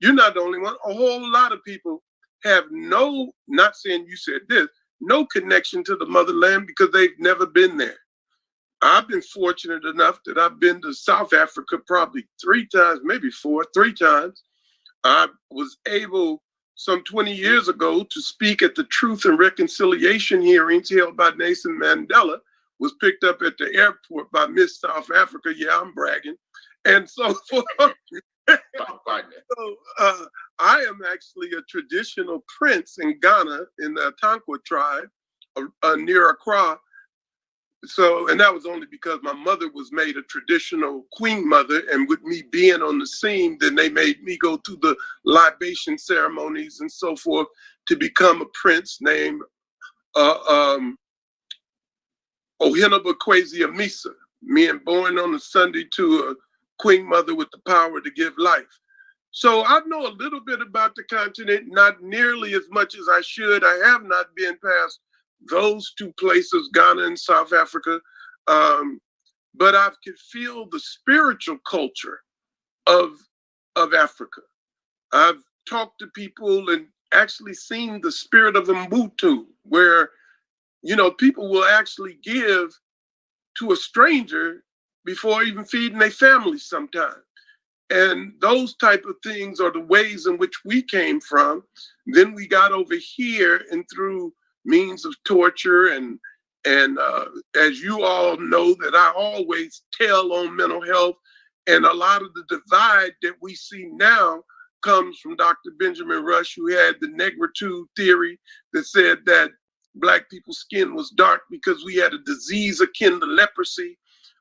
you're not the only one. A whole lot of people have no, not saying you said this, no connection to the motherland because they've never been there. I've been fortunate enough that I've been to South Africa probably 3 times, maybe 3 times. I was able some 20 years ago to speak at the Truth and Reconciliation hearings held by Nelson Mandela, was picked up at the airport by Miss South Africa. Yeah, I'm bragging. And so forth. I am actually a traditional prince in Ghana in the Atankwa tribe near Accra. So, and that was only because my mother was made a traditional queen mother, and with me being on the scene, then they made me go to the libation ceremonies and so forth to become a prince named Ohinaba Kwesi Amisa, being born on a Sunday to a queen mother with the power to give life. So I know a little bit about the continent, not nearly as much as I should. I have not been past those 2 places, Ghana and South Africa, but I could feel the spiritual culture of Africa. I've talked to people and actually seen the spirit of Ubuntu, where, you know, people will actually give to a stranger before even feeding their family sometimes. And those type of things are the ways in which we came from. Then we got over here and through means of torture and as you all know that I always tell on mental health, and a lot of the divide that we see now comes from Dr. Benjamin Rush, who had the negritude theory that said that Black people's skin was dark because we had a disease akin to leprosy,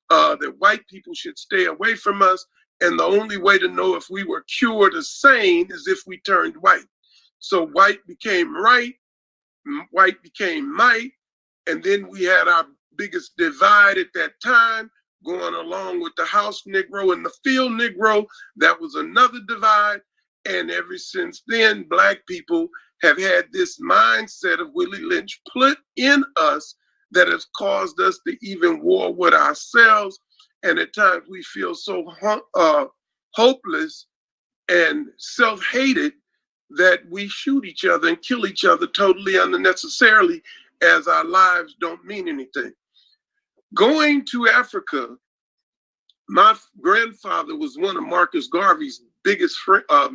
that white people should stay away from us, and the only way to know if we were cured or sane is if we turned white. So white became right, white became might, and then we had our biggest divide at that time, going along with the house Negro and the field Negro. That was another divide. And ever since then, Black people have had this mindset of Willie Lynch put in us that has caused us to even war with ourselves. And at times we feel so hopeless and self-hated that we shoot each other and kill each other totally unnecessarily, as our lives don't mean anything. Going to Africa, my grandfather was one of Marcus Garvey's biggest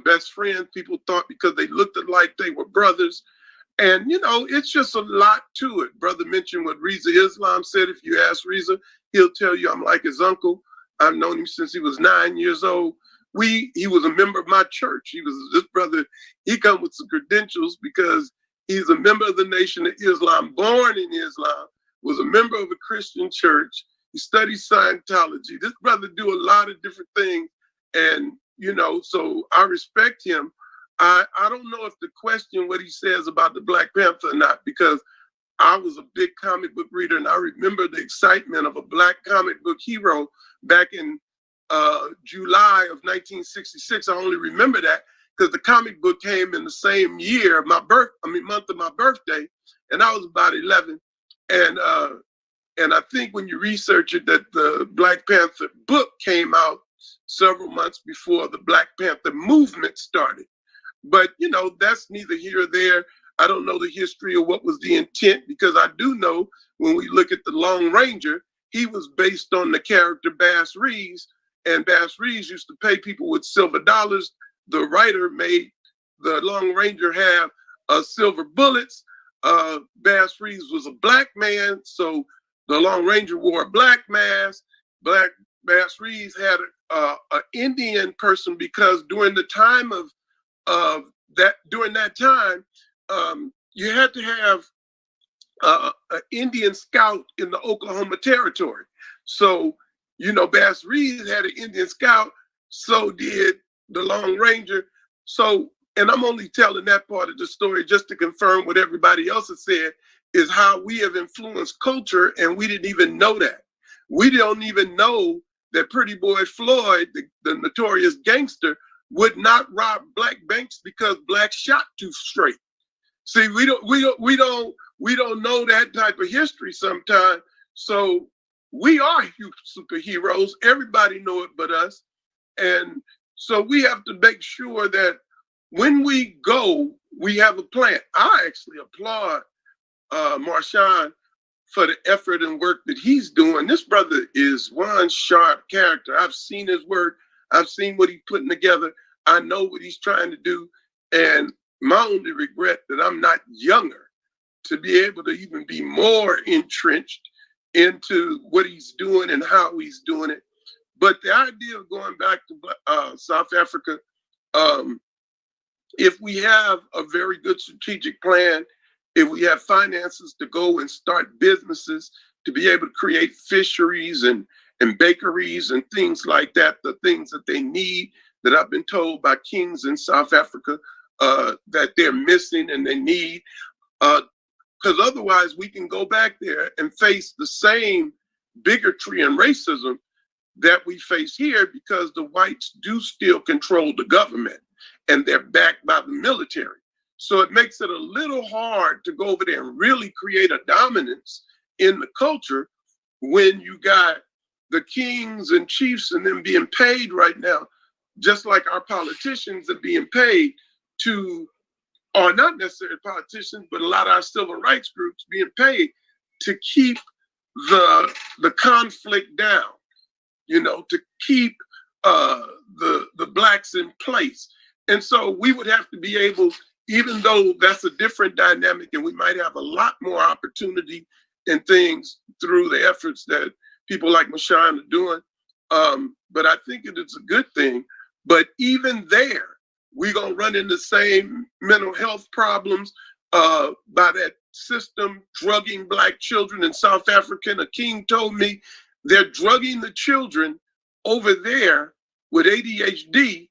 best friends. People thought because they looked alike, they were brothers. And, you know, it's just a lot to it. Brother mentioned what Reza Islam said. If you ask Reza, he'll tell you I'm like his uncle. I've known him since he was 9 years old. He was a member of my church. This brother, he come with some credentials because he's a member of the Nation of Islam, born in Islam, was a member of a Christian church. He studied Scientology. This brother do a lot of different things. And, you know, so I respect him. I don't know if the question what he says about the Black Panther or not, because I was a big comic book reader and I remember the excitement of a Black comic book hero back in July of 1966. I only remember that because the comic book came in the same year, month of my birthday, and I was about 11. And I think when you research it, that the Black Panther book came out several months before the Black Panther movement started. But, you know, that's neither here or there. I don't know the history of what was the intent, because I do know when we look at the Lone Ranger, he was based on the character Bass Reeves, and Bass Reeves used to pay people with silver dollars. The writer made the Lone Ranger have silver bullets. Bass Reeves was a Black man, so the Lone Ranger wore a black mask. Bass Reeves had an Indian person, because during the time during that time, you had to have an Indian scout in the Oklahoma Territory. So, you know, Bass Reeves had an Indian scout, so did the Lone Ranger. So, and I'm only telling that part of the story just to confirm what everybody else has said, is how we have influenced culture, and we didn't even know that. We don't even know that Pretty Boy Floyd, the notorious gangster, would not rob Black banks because Blacks shot too straight. See, we don't know that type of history sometimes. So we are superheroes. Everybody know it but us. And so we have to make sure that when we go, we have a plan. I actually applaud Marshawn for the effort and work that he's doing. This brother is one sharp character. I've seen his work. I've seen what he's putting together. I know what he's trying to do. And my only regret that I'm not younger to be able to even be more entrenched into what he's doing and how he's doing it. But the idea of going back to South Africa, if we have a very good strategic plan, if we have finances to go and start businesses, to be able to create fisheries and bakeries and things like that, the things that they need, that I've been told by kings in South Africa that they're missing and they need, because otherwise we can go back there and face the same bigotry and racism that we face here, because the whites do still control the government and they're backed by the military. So it makes it a little hard to go over there and really create a dominance in the culture when you got the kings and chiefs and them being paid right now, just like our politicians are being paid to, or not necessarily politicians, but a lot of our civil rights groups being paid to keep the conflict down, you know, to keep the Blacks in place. And so we would have to be able, even though that's a different dynamic and we might have a lot more opportunity and things through the efforts that people like Marshawn are doing, but I think it is a good thing. But even there, we're going to run into the same mental health problems by that system drugging Black children in South Africa. And a king told me they're drugging the children over there with ADHD,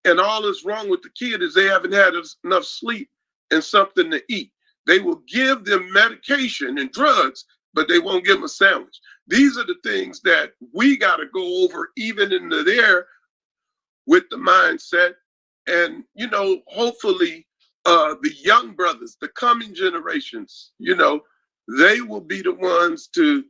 and all that's wrong with the kid is they haven't had enough sleep and something to eat. They will give them medication and drugs but they won't give them a sandwich. These are the things that we got to go over even into there with the mindset. And, you know, hopefully the young brothers, the coming generations, you know, they will be the ones to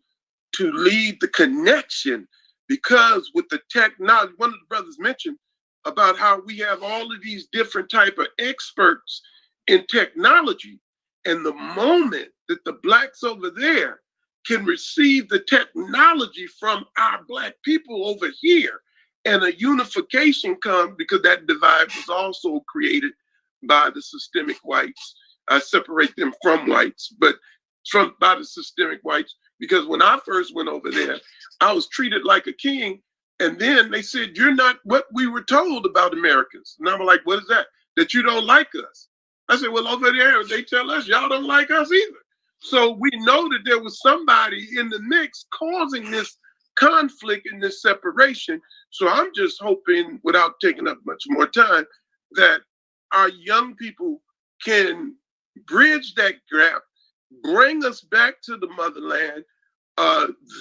lead the connection, because with the technology, one of the brothers mentioned about how we have all of these different type of experts in technology. And the moment that the blacks over there can receive the technology from our black people over here, and a unification comes, because that divide was also created by the systemic whites. I separate them from whites, but by the systemic whites, because when I first went over there, I was treated like a king. And then they said, you're not what we were told about Americans. And I'm like, what is that? That you don't like us. I said, well, over there, they tell us y'all don't like us either. So we know that there was somebody in the mix causing this conflict and this separation. So I'm just hoping, without taking up much more time, that our young people can bridge that gap, bring us back to the motherland.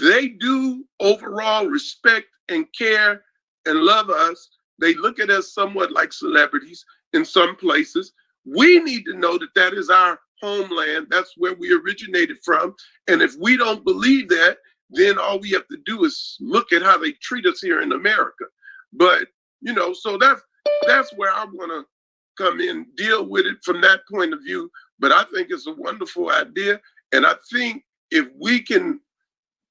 They do overall respect and care and love us. They look at us somewhat like celebrities in some places. We need to know that that is our homeland. That's where we originated from. And if we don't believe that, then all we have to do is look at how they treat us here in America. But, you know, so that's where I want to come in, deal with it from that point of view. But I think it's a wonderful idea. And I think if we can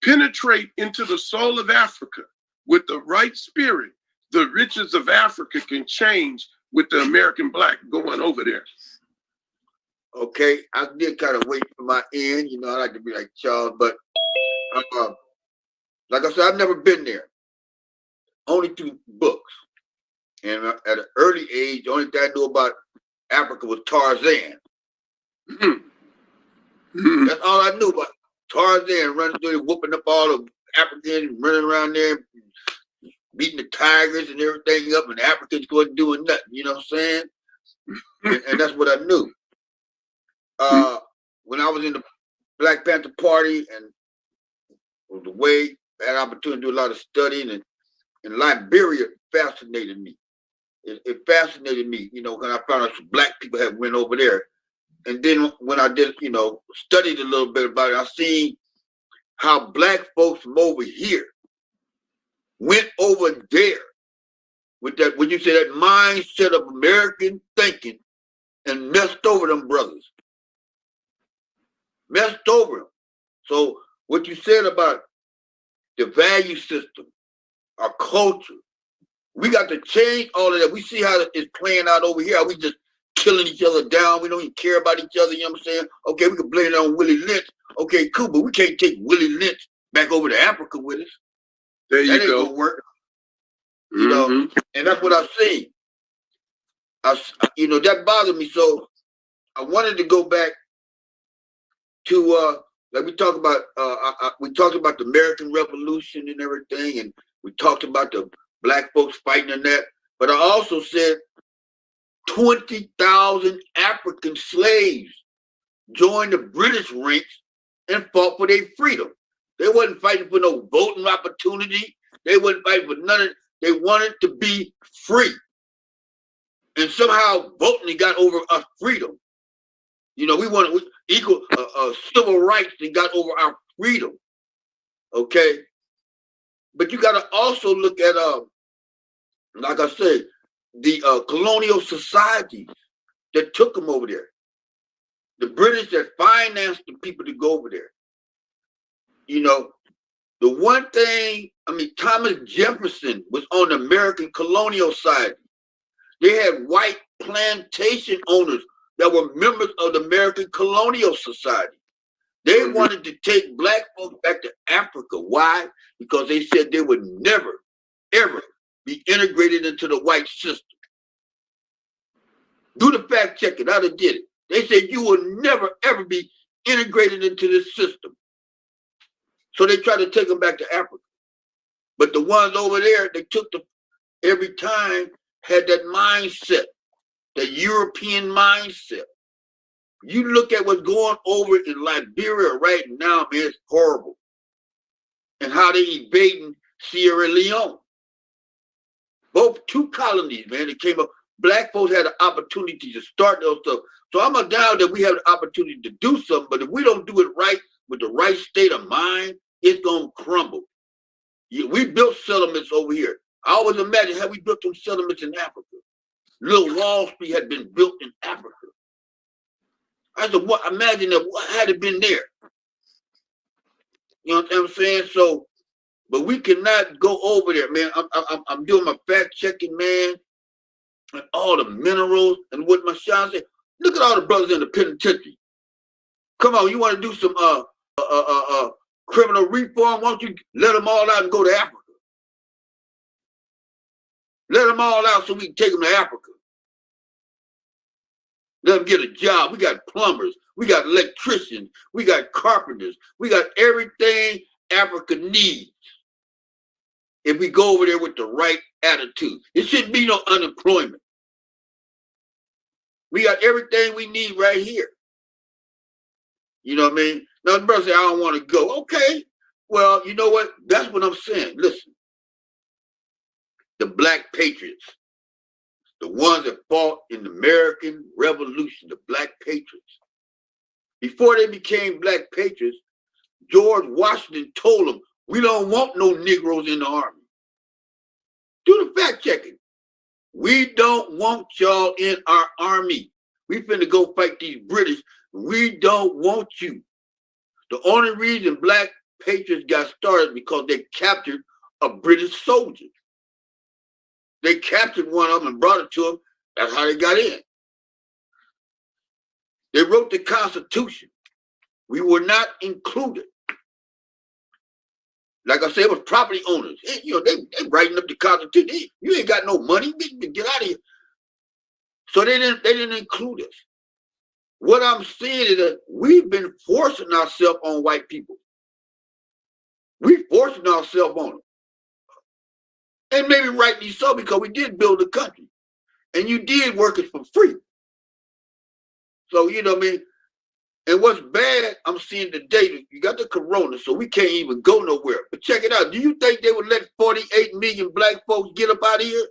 penetrate into the soul of Africa with the right spirit, the riches of Africa can change with the American black going over there. Okay, I did kind of wait for my end. You know, I like to be like Charles, but like I said, I've never been there. Only through books. And at an early age, the only thing I knew about Africa was Tarzan. That's all I knew about Tarzan, running through, whooping up all the Africans, running around there, beating the tigers and everything up, and the Africans wasn't doing nothing. You know what I'm saying? And that's what I knew. When I was in the Black Panther Party, and the way I had an opportunity to do a lot of studying, and Liberia fascinated me. It fascinated me, you know, when I found out some black people had went over there. And then when I did, you know, studied a little bit about it, I seen how black folks from over here went over there with that, when you say that mindset of American thinking, and messed over them brothers. Messed over them. So what you said about the value system, our culture, we got to change all of that. We see how it's playing out over here. We just killing each other down. We don't even care about each other. You know what I'm saying? Okay, we can blame it on Willie Lynch. Okay, cool, but we can't take Willie Lynch back over to Africa with us. There you that ain't go. gonna work. You know, and that's what I've seen. You know, that bothered me. So I wanted to go back to like we talked about the American Revolution and everything, and we talked about the black folks fighting in that. But I also said 20,000 African slaves joined the British ranks and fought for their freedom. They wasn't fighting for no voting opportunity. They wasn't fighting for none of it. They wanted to be free. And somehow voting got over our freedom. You know, we wanted equal civil rights and got over our freedom. Okay? But you got to also look at, like I said, the colonial societies that took them over there. The British that financed the people to go over there. You know, the one thing, I mean, Thomas Jefferson was on the American colonial side. They had white plantation owners that were members of the American Colonial Society. They wanted to take black folks back to Africa. Why? Because they said they would never, ever be integrated into the white system. Do the fact check it. I did it. They said you will never, ever be integrated into this system. So they tried to take them back to Africa. But the ones over there, they took them every time, had that mindset, that European mindset. You look at what's going over in Liberia right now, man, it's horrible. And how they invading Sierra Leone. Both two colonies, man, that came up. Black folks had an opportunity to start those stuff. So I'm a doubt that we have the opportunity to do something, but if we don't do it right with the right state of mind, it's gonna crumble. We built settlements over here. I always imagine had we built some settlements in Africa. Little Wall Street had been built in Africa. I said, what? Imagine that. What had it been there? You know what I'm saying? So, but we cannot go over there, man. I'm doing my fact checking, man, and all the minerals and what my Sean said. Look at all the brothers in the penitentiary. Come on, you want to do some criminal reform? Why don't you let them all out and go to Africa? Let them all out so we can take them to Africa. Let them get a job. We got plumbers. We got electricians. We got carpenters. We got everything Africa needs. If we go over there with the right attitude. It shouldn't be no unemployment. We got everything we need right here. You know what I mean? Now the brother say, I don't want to go. Okay. Well, you know what? That's what I'm saying. Listen. The black patriots, the ones that fought in the American Revolution, the black patriots. Before they became black patriots, George Washington told them, we don't want no Negroes in the army. Do the fact checking. We don't want y'all in our army. We finna go fight these British. We don't want you. The only reason black patriots got started because they captured a British soldier. They captured one of them and brought it to them. That's how they got in. They wrote the Constitution. We were not included. Like I said, it was property owners. You know, they writing up the Constitution. You ain't got no money. Get out of here. So they didn't include us. What I'm saying is that we've been forcing ourselves on white people. We forcing ourselves on them. And maybe rightly so, because we did build a country. And you did work it for free. So, you know what I mean? And what's bad, I'm seeing today, you got the corona, so we can't even go nowhere. But check it out. Do you think they would let 48 million black folks get up out of here?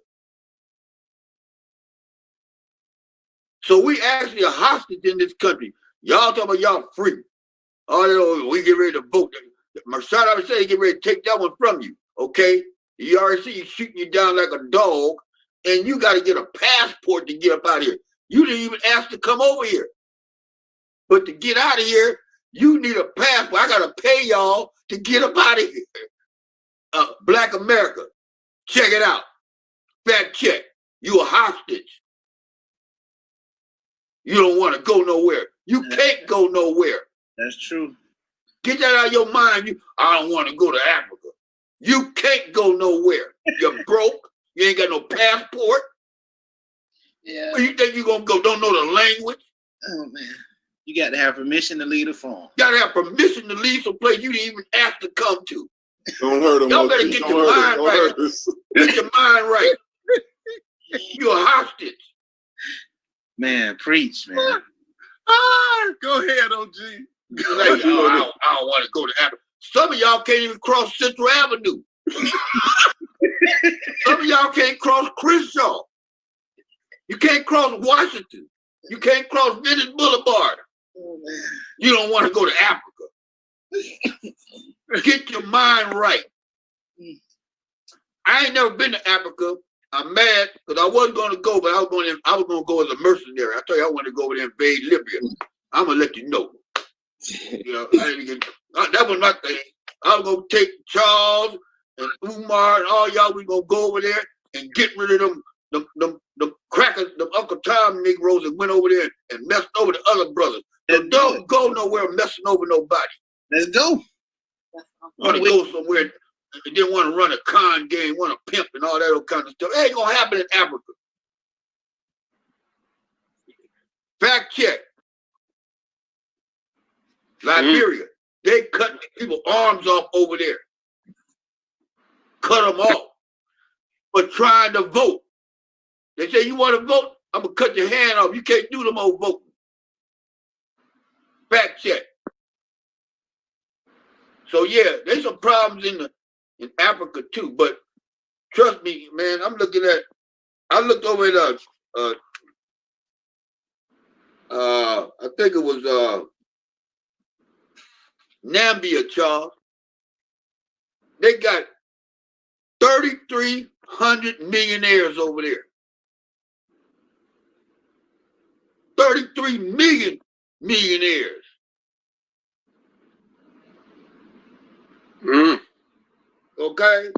So we actually are hostage in this country. Y'all talking about y'all free. Oh, we get ready to vote. Marshall always said he get ready to take that one from you, okay? You already see you shooting you down like a dog, and you got to get a passport to get up out of here. You didn't even ask to come over here. But to get out of here, you need a passport. I got to pay y'all to get up out of here. Black America, check it out. Fact check. You a hostage. You don't want to go nowhere. You can't go nowhere. That's true. Get that out of your mind. I don't want to go to Africa. You can't go nowhere. You're broke. You ain't got no passport. Yeah. Where you think you're going to go? Don't know the language? Oh, man. You got to have permission to leave the farm. Got to have permission to leave some place you didn't even ask to come to. Don't hurt them. Y'all better get your mind right. Get your mind right. You're a hostage. Man, preach, man. Go ahead, OG. Like, I don't want to go to Africa. Some of y'all can't even cross Central Avenue. Some of y'all can't cross Crenshaw. You can't cross Washington. You can't cross Venice Boulevard. Oh, man. You don't want to go to Africa. Get your mind right. I ain't never been to Africa. I'm mad because I wasn't going to go, but I was going to go as a mercenary. I tell you, I wanted to go over there and invade Libya. I'm going to let you know. You know, that was my thing. I was going to take Charles and Umar and all y'all. We going to go over there and get rid of them crackers, them Uncle Tom Negroes that went over there and messed over the other brothers. So don't go nowhere messing over nobody. Let's go. Want to go somewhere and didn't want to run a con game, want to pimp and all that old kind of stuff. It ain't going to happen in Africa. Fact check. Liberia, they cut people's arms off over there. Cut them off for trying to vote. They say, you want to vote? I'm going to cut your hand off. You can't do them old voting. Fact check. So yeah, there's some problems in Africa too. But trust me, man, I looked over at I think it was Nambia, Charles. They got 3,300 millionaires over there. 33 million millionaires. Okay?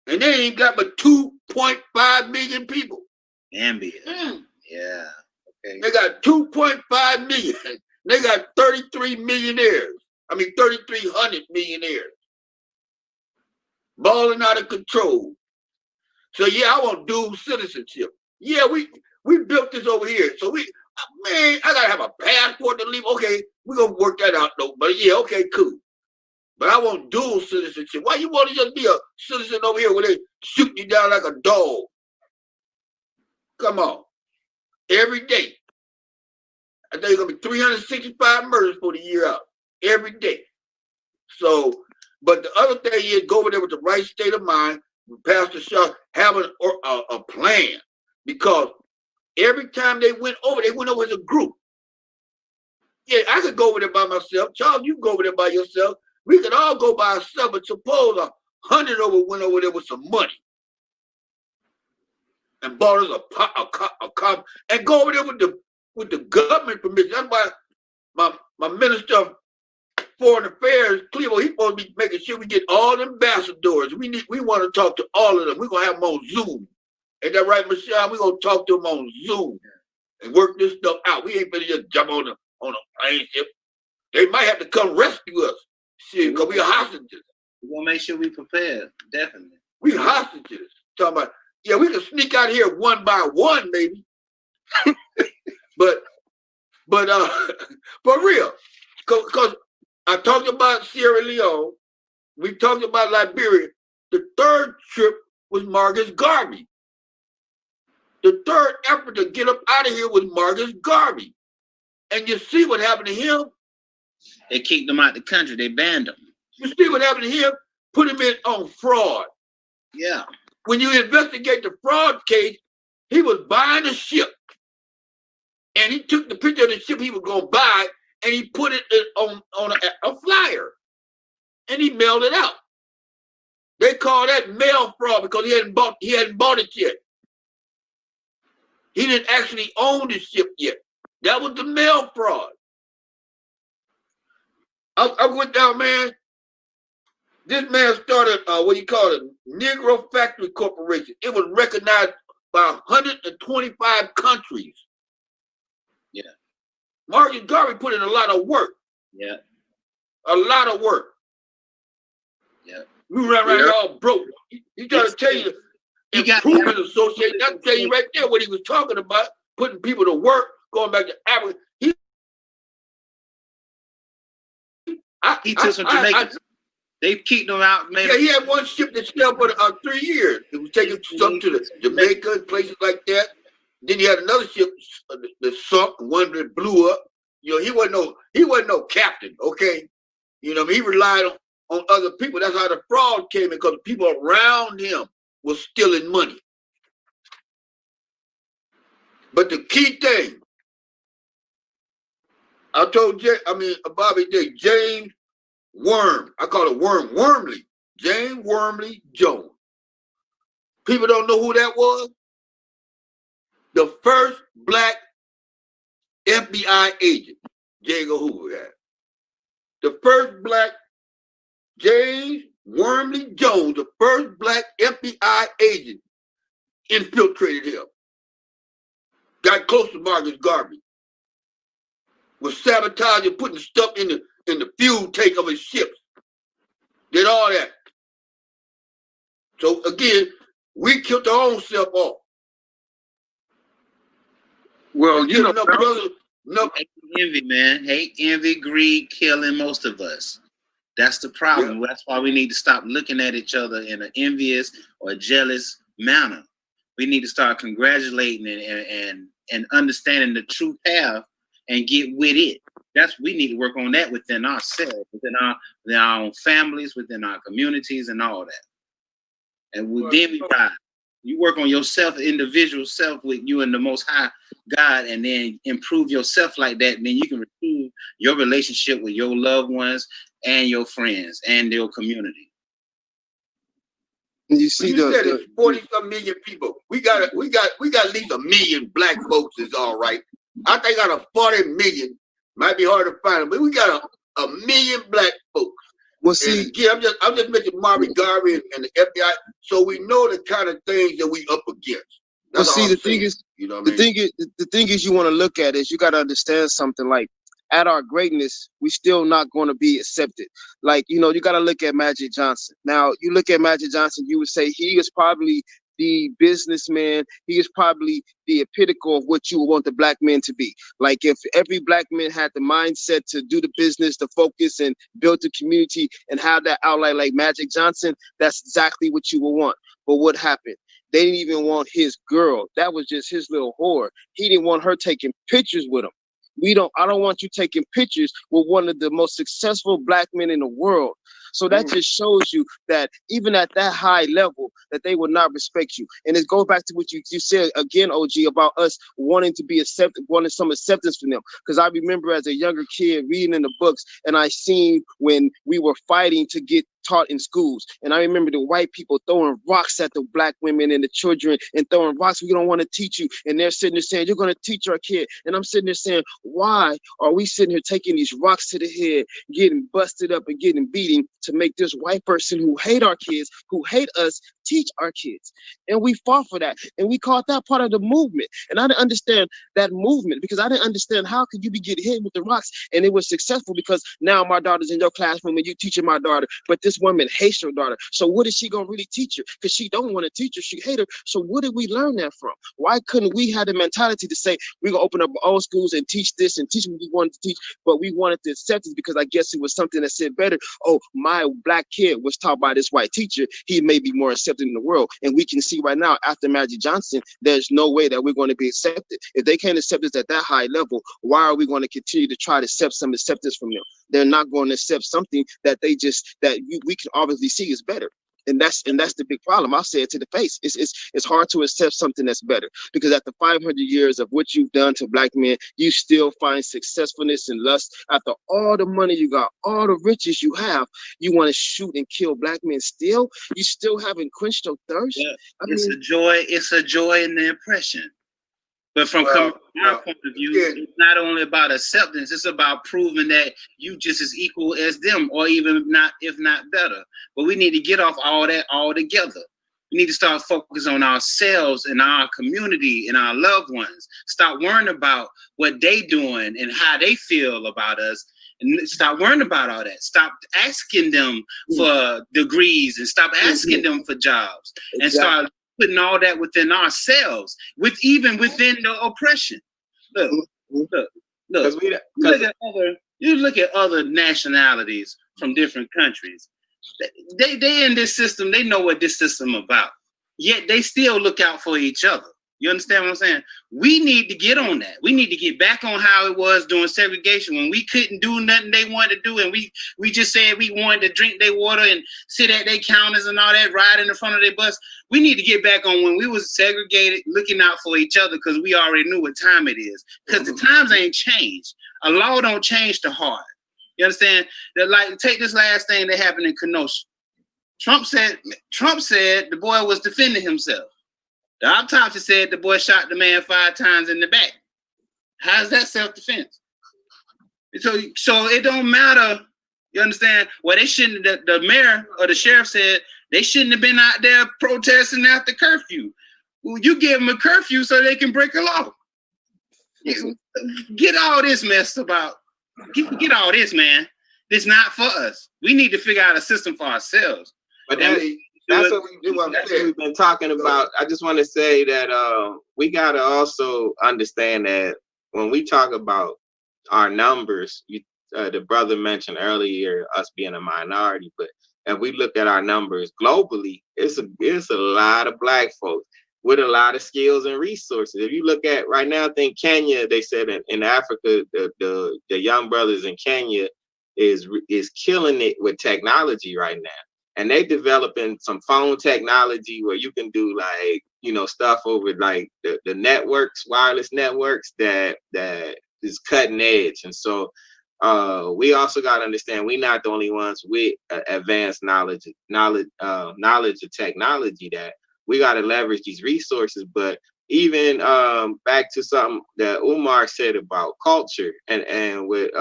And they ain't got but 2.5 million people. Gambia. Yeah. Okay. They got 2.5 million. They got 33 millionaires. I mean, 3,300 millionaires. Balling out of control. So yeah, I want dual citizenship. Yeah, we built this over here. So man, I gotta have a passport to leave. Okay, we're gonna work that out though. But yeah, okay, cool. But I want dual citizenship. Why you want to just be a citizen over here where they shoot you down like a dog? Come on. Every day. I think it's gonna be 365 murders for the year out. Every day. So, but the other thing is go over there with the right state of mind, Pastor Shaw, having a plan. Because every time they went over as a group. Yeah, I could go over there by myself. Charles, you can go over there by yourself. We could all go by ourselves, but suppose 100 went over there with some money and bought us a cop and go over there with the government permission. That's why my minister of Foreign Affairs, Cleveland, he's supposed to be making sure we get all the ambassadors. We want to talk to all of them. We're gonna have them on Zoom. Ain't that right, Michelle? We're gonna talk to them on Zoom and work this stuff out. We ain't gonna just jump on a plane ship. They might have to come rescue us. Shit, because we are hostages. We're gonna make sure we prepared, definitely. We hostages. Talking about, yeah, we can sneak out here one by one, maybe. but for real. Because I talked about Sierra Leone, we talked about Liberia. The third trip was Marcus Garvey. The third effort to get up out of here was Marcus Garvey. And you see what happened to him? They kicked him out the country. They banned him. You see what happened to him? Put him in on fraud. Yeah. When you investigate the fraud case, he was buying a ship. And he took the picture of the ship he was going to buy and he put it on a flyer. And he mailed it out. They call that mail fraud because he hadn't bought it yet. He didn't actually own the ship yet. That was the mail fraud. I went down, man. This man started what you call a Negro Factory Corporation. It was recognized by 125 countries. Yeah. Marcus Garvey put in a lot of work. Yeah. A lot of work. Yeah. We ran around all broke. He trying to tell you, Improvement Association, I can tell you right there what he was talking about, putting people to work, going back to Africa. He took some Jamaicans. They kicked him out, man. Yeah, he had one ship that sailed for 3 years. It was taking stuff to the Jamaica and places like that. Then he had another ship that sunk, one that blew up. You know, he wasn't no captain, okay? You know, he relied on other people. That's how the fraud came in, because the people around him were stealing money. But the key thing, I told Bobby J. James Worm, I call it Wormley, James Wormley Jones. People don't know who that was. The first black FBI agent, J. Edgar Hoover had. The first black James Wormley Jones, the first black FBI agent, infiltrated him. Got close to Marcus Garvey. Was sabotaging, putting stuff in the fuel tank of his ships. Did all that. So again, we killed our own self off. Well, you know, envy, man. Hate, envy, greed, killing most of us. That's the problem. Yeah. That's why we need to stop looking at each other in an envious or jealous manner. We need to start congratulating and understanding the true path and get with it. we need to work on that within ourselves, within our own families, within our communities, and all that. And then we ride. You work on yourself, individual self, with you and the Most High God, and then improve yourself like that. And then you can improve your relationship with your loved ones and your friends and your community. You see, said it's 40-some million people. We got at least 1 million black folks is all right. I think out of 40 million, might be hard to find, but we got a million black folks. Well, see, and again, I'm just mentioning Marvin Garvey and the FBI, so we know the kind of things that we up against. Well, see, the thing is, the thing is, you want to look at is you got to understand something. Like, at our greatness, we still not going to be accepted. Like, you know, you got to look at Magic Johnson. Now, you look at Magic Johnson, you would say he is probably the businessman. He is probably the epitome of what you would want the black man to be. Like, if every black man had the mindset to do the business, to focus and build the community and have that outline like Magic Johnson, that's exactly what you would want. But what happened? They didn't even want his girl. That was just his little whore. He didn't want her taking pictures with him. I don't want you taking pictures with one of the most successful black men in the world. So that just shows you that even at that high level, that they will not respect you. And it goes back to what you said again, OG, about us wanting to be accepted, wanting some acceptance from them. Because I remember as a younger kid reading in the books, and I seen when we were fighting to get taught in schools. And I remember the white people throwing rocks at the black women and the children and throwing rocks. We don't want to teach you. And they're sitting there saying, you're going to teach our kid. And I'm sitting there saying, why are we sitting here taking these rocks to the head, getting busted up and getting beaten to make this white person who hate our kids, who hate us, teach our kids? And we fought for that. And we called that part of the movement. And I didn't understand that movement because I didn't understand how could you be getting hit with the rocks. And it was successful because now my daughter's in your classroom and you teaching my daughter, but this woman hates your daughter. So what is she going to really teach her? Because she don't want to teach her. She hate her. So what did we learn that from? Why couldn't we have the mentality to say, we're going to open up old schools and teach this and teach what we wanted to teach, but we wanted to accept it because I guess it was something that said better. Oh, my black kid was taught by this white teacher. He may be more accepted in the world. And we can see right now, after Magic Johnson, there's no way that we're going to be accepted. If they can't accept us at that high level, why are we going to continue to try to accept some acceptance from them? They're not going to accept something that we can obviously see is better. And that's the big problem. I'll say it to the face. It's hard to accept something that's better because after 500 years of what you've done to black men, you still find successfulness and lust. After all the money you got, all the riches you have, you want to shoot and kill black men still? You still haven't quenched your thirst? Yeah, it's a joy in the oppression. But from our point of view, it's not only about acceptance, it's about proving that you just as equal as them, or even not, if not better. But we need to get off all that altogether. We need to start focusing on ourselves and our community and our loved ones. Stop worrying about what they doing and how they feel about us. And stop worrying about all that. Stop asking them for degrees and stop asking them for jobs. And start putting all that within ourselves, even within the oppression. Look. You look at other nationalities from different countries. They in this system. They know what this system about. Yet they still look out for each other. You understand what I'm saying? We need to get on that. We need to get back on how it was during segregation when we couldn't do nothing they wanted to do, and we just said we wanted to drink their water and sit at their counters and all that, ride in the front of their bus. We need to get back on when we was segregated, looking out for each other because we already knew what time it is. Because the times ain't changed. A law don't change the heart. You understand? That, like, take this last thing that happened in Kenosha. Trump said the boy was defending himself. The autopsy said the boy shot the man 5 times in the back. How's that self-defense? So it don't matter. You understand? Well, they shouldn't. The mayor or the sheriff said they shouldn't have been out there protesting after curfew. Well, you give them a curfew so they can break a law. Get all this messed about. Get all this, man. It's not for us. We need to figure out a system for ourselves. But that's what we do. That's what we've been talking about. I just want to say that we got to also understand that when we talk about our numbers, the brother mentioned earlier us being a minority, but if we look at our numbers globally, it's a lot of black folks. with a lot of skills and resources. If you look at right now, I think Kenya, they said in Africa, the young brothers in Kenya is killing it with technology right now. And they developing some phone technology where you can do like, you know, stuff over like the networks, wireless networks that is cutting edge. And so we also got to understand we're not the only ones with advanced knowledge of technology, that we got to leverage these resources. But even back to something that Umar said about culture and with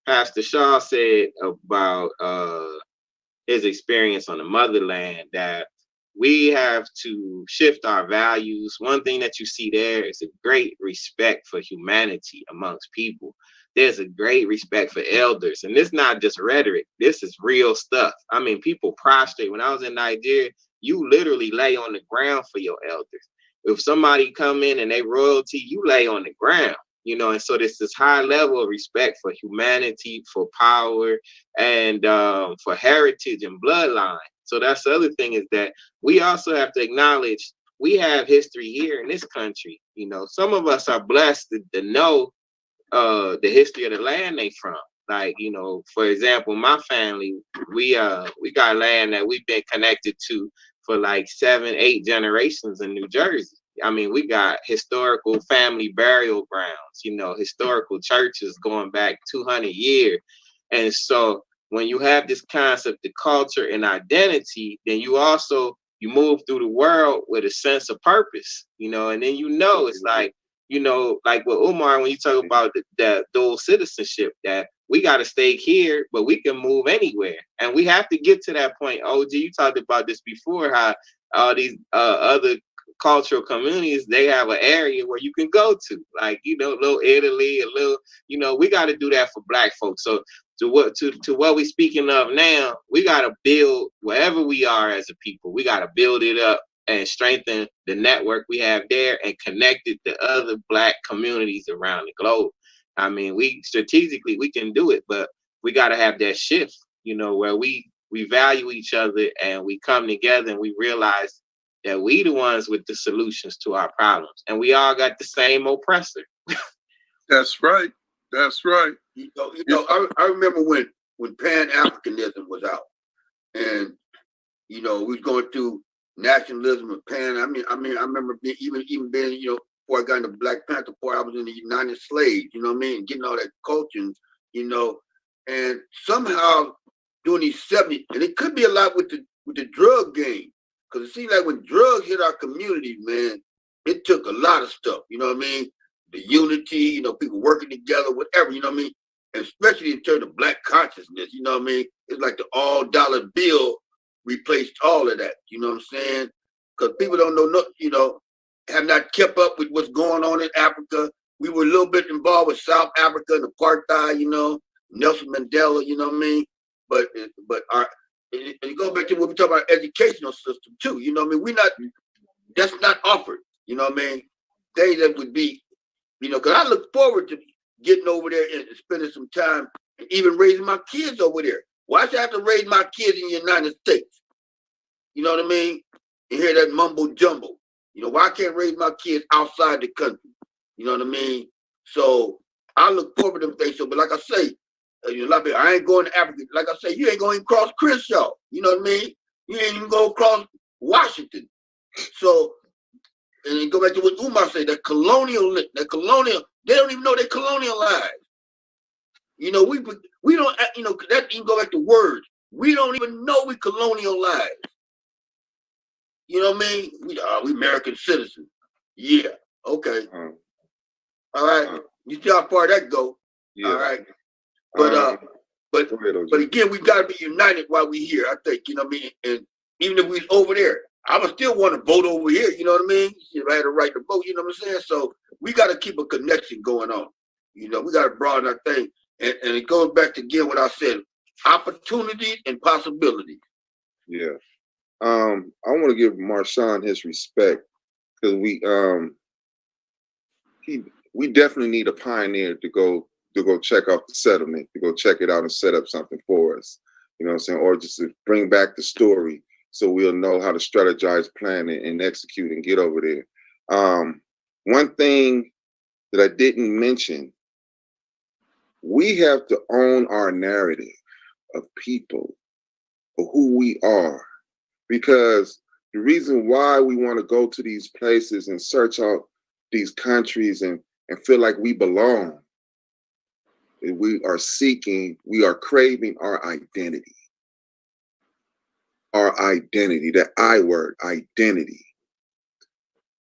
Pastor Shaw said about his experience on the motherland, that we have to shift our values. One thing that you see there is a great respect for humanity amongst people. There's a great respect for elders. And this is not just rhetoric. This is real stuff. I mean, people prostrate. When I was in Nigeria, you literally lay on the ground for your elders. If somebody come in and they royalty, you lay on the ground. You know, and so there's this high level of respect for humanity, for power, and for heritage and bloodline. So that's the other thing, is that we also have to acknowledge we have history here in this country. You know, some of us are blessed to know the history of the land they from. Like, you know, for example, my family, we got land that we've been connected to for like 7-8 generations in New Jersey. I mean, we got historical family burial grounds, you know, historical churches going back 200 years. And so when you have this concept of culture and identity, then you move through the world with a sense of purpose, you know, and then, you know, it's like, you know, like with Umar, when you talk about the dual citizenship, that we got to stay here, but we can move anywhere. And we have to get to that point. OG, you talked about this before, how all these other cultural communities, they have an area where you can go to, like, you know, little Italy, a little, you know, we got to do that for Black folks. So to what we speaking of now, we got to build wherever we are as a people, we got to build it up and strengthen the network we have there and connect it to other Black communities around the globe. I mean, we strategically, we can do it, but we got to have that shift, you know, where we value each other and we come together and we realize that we the ones with the solutions to our problems, and we all got the same oppressor. That's right. That's right. You know, I remember when Pan-Africanism was out, and you know, we was going through nationalism and Pan. I mean, I remember even being, you know, before I got into Black Panther, before I was in the United Slaves, you know what I mean, getting all that culture, you know, and somehow during these 70s, and it could be a lot with the drug game. Because it seems like when drugs hit our community, man, it took a lot of stuff, you know what I mean? The unity, you know, people working together, whatever, you know what I mean? And especially in terms of Black consciousness, you know what I mean? It's like the all-dollar bill replaced all of that, you know what I'm saying? Because people don't know, you know, have not kept up with what's going on in Africa. We were a little bit involved with South Africa and apartheid, you know, Nelson Mandela, you know what I mean? But our, and you go back to what we talk about, educational system too. You know what I mean? That's not offered. You know what I mean? Things that would be, you know, because I look forward to getting over there and spending some time, and even raising my kids over there. Why should I have to raise my kids in the United States? You know what I mean? And hear that mumbo jumbo. You know, why can't I raise my kids outside the country? You know what I mean? So I look forward to them things. So, but like I say, you know, I ain't going to Africa. Like I say, you ain't going cross Crenshaw. You know what I mean? You ain't even go across Washington. So, and you go back to what Umar said, that colonial, they don't even know they colonialized. You know, we don't, you know, that you can go back to words. We don't even know we colonialized. You know what I mean? We American citizens. Yeah. Okay. All right. You see how far that go. Yeah. All right. But again, we gotta be united while we here, I think, you know what I mean? And even if we was over there, I would still want to vote over here, you know what I mean? If I had a right to vote, you know what I'm saying? So we gotta keep a connection going on. You know, we gotta broaden our thing. And it goes back to again what I said, opportunities and possibilities. Yeah. I want to give Marshawn his respect, because we definitely need a pioneer to go check out the settlement, to go check it out and set up something for us. You know what I'm saying? Or just to bring back the story so we'll know how to strategize, plan, and execute and get over there. One thing that I didn't mention, we have to own our narrative of people, of who we are, because the reason why we want to go to these places and search out these countries and feel like we belong, we are seeking, we are craving our identity. Our identity, that I word, identity.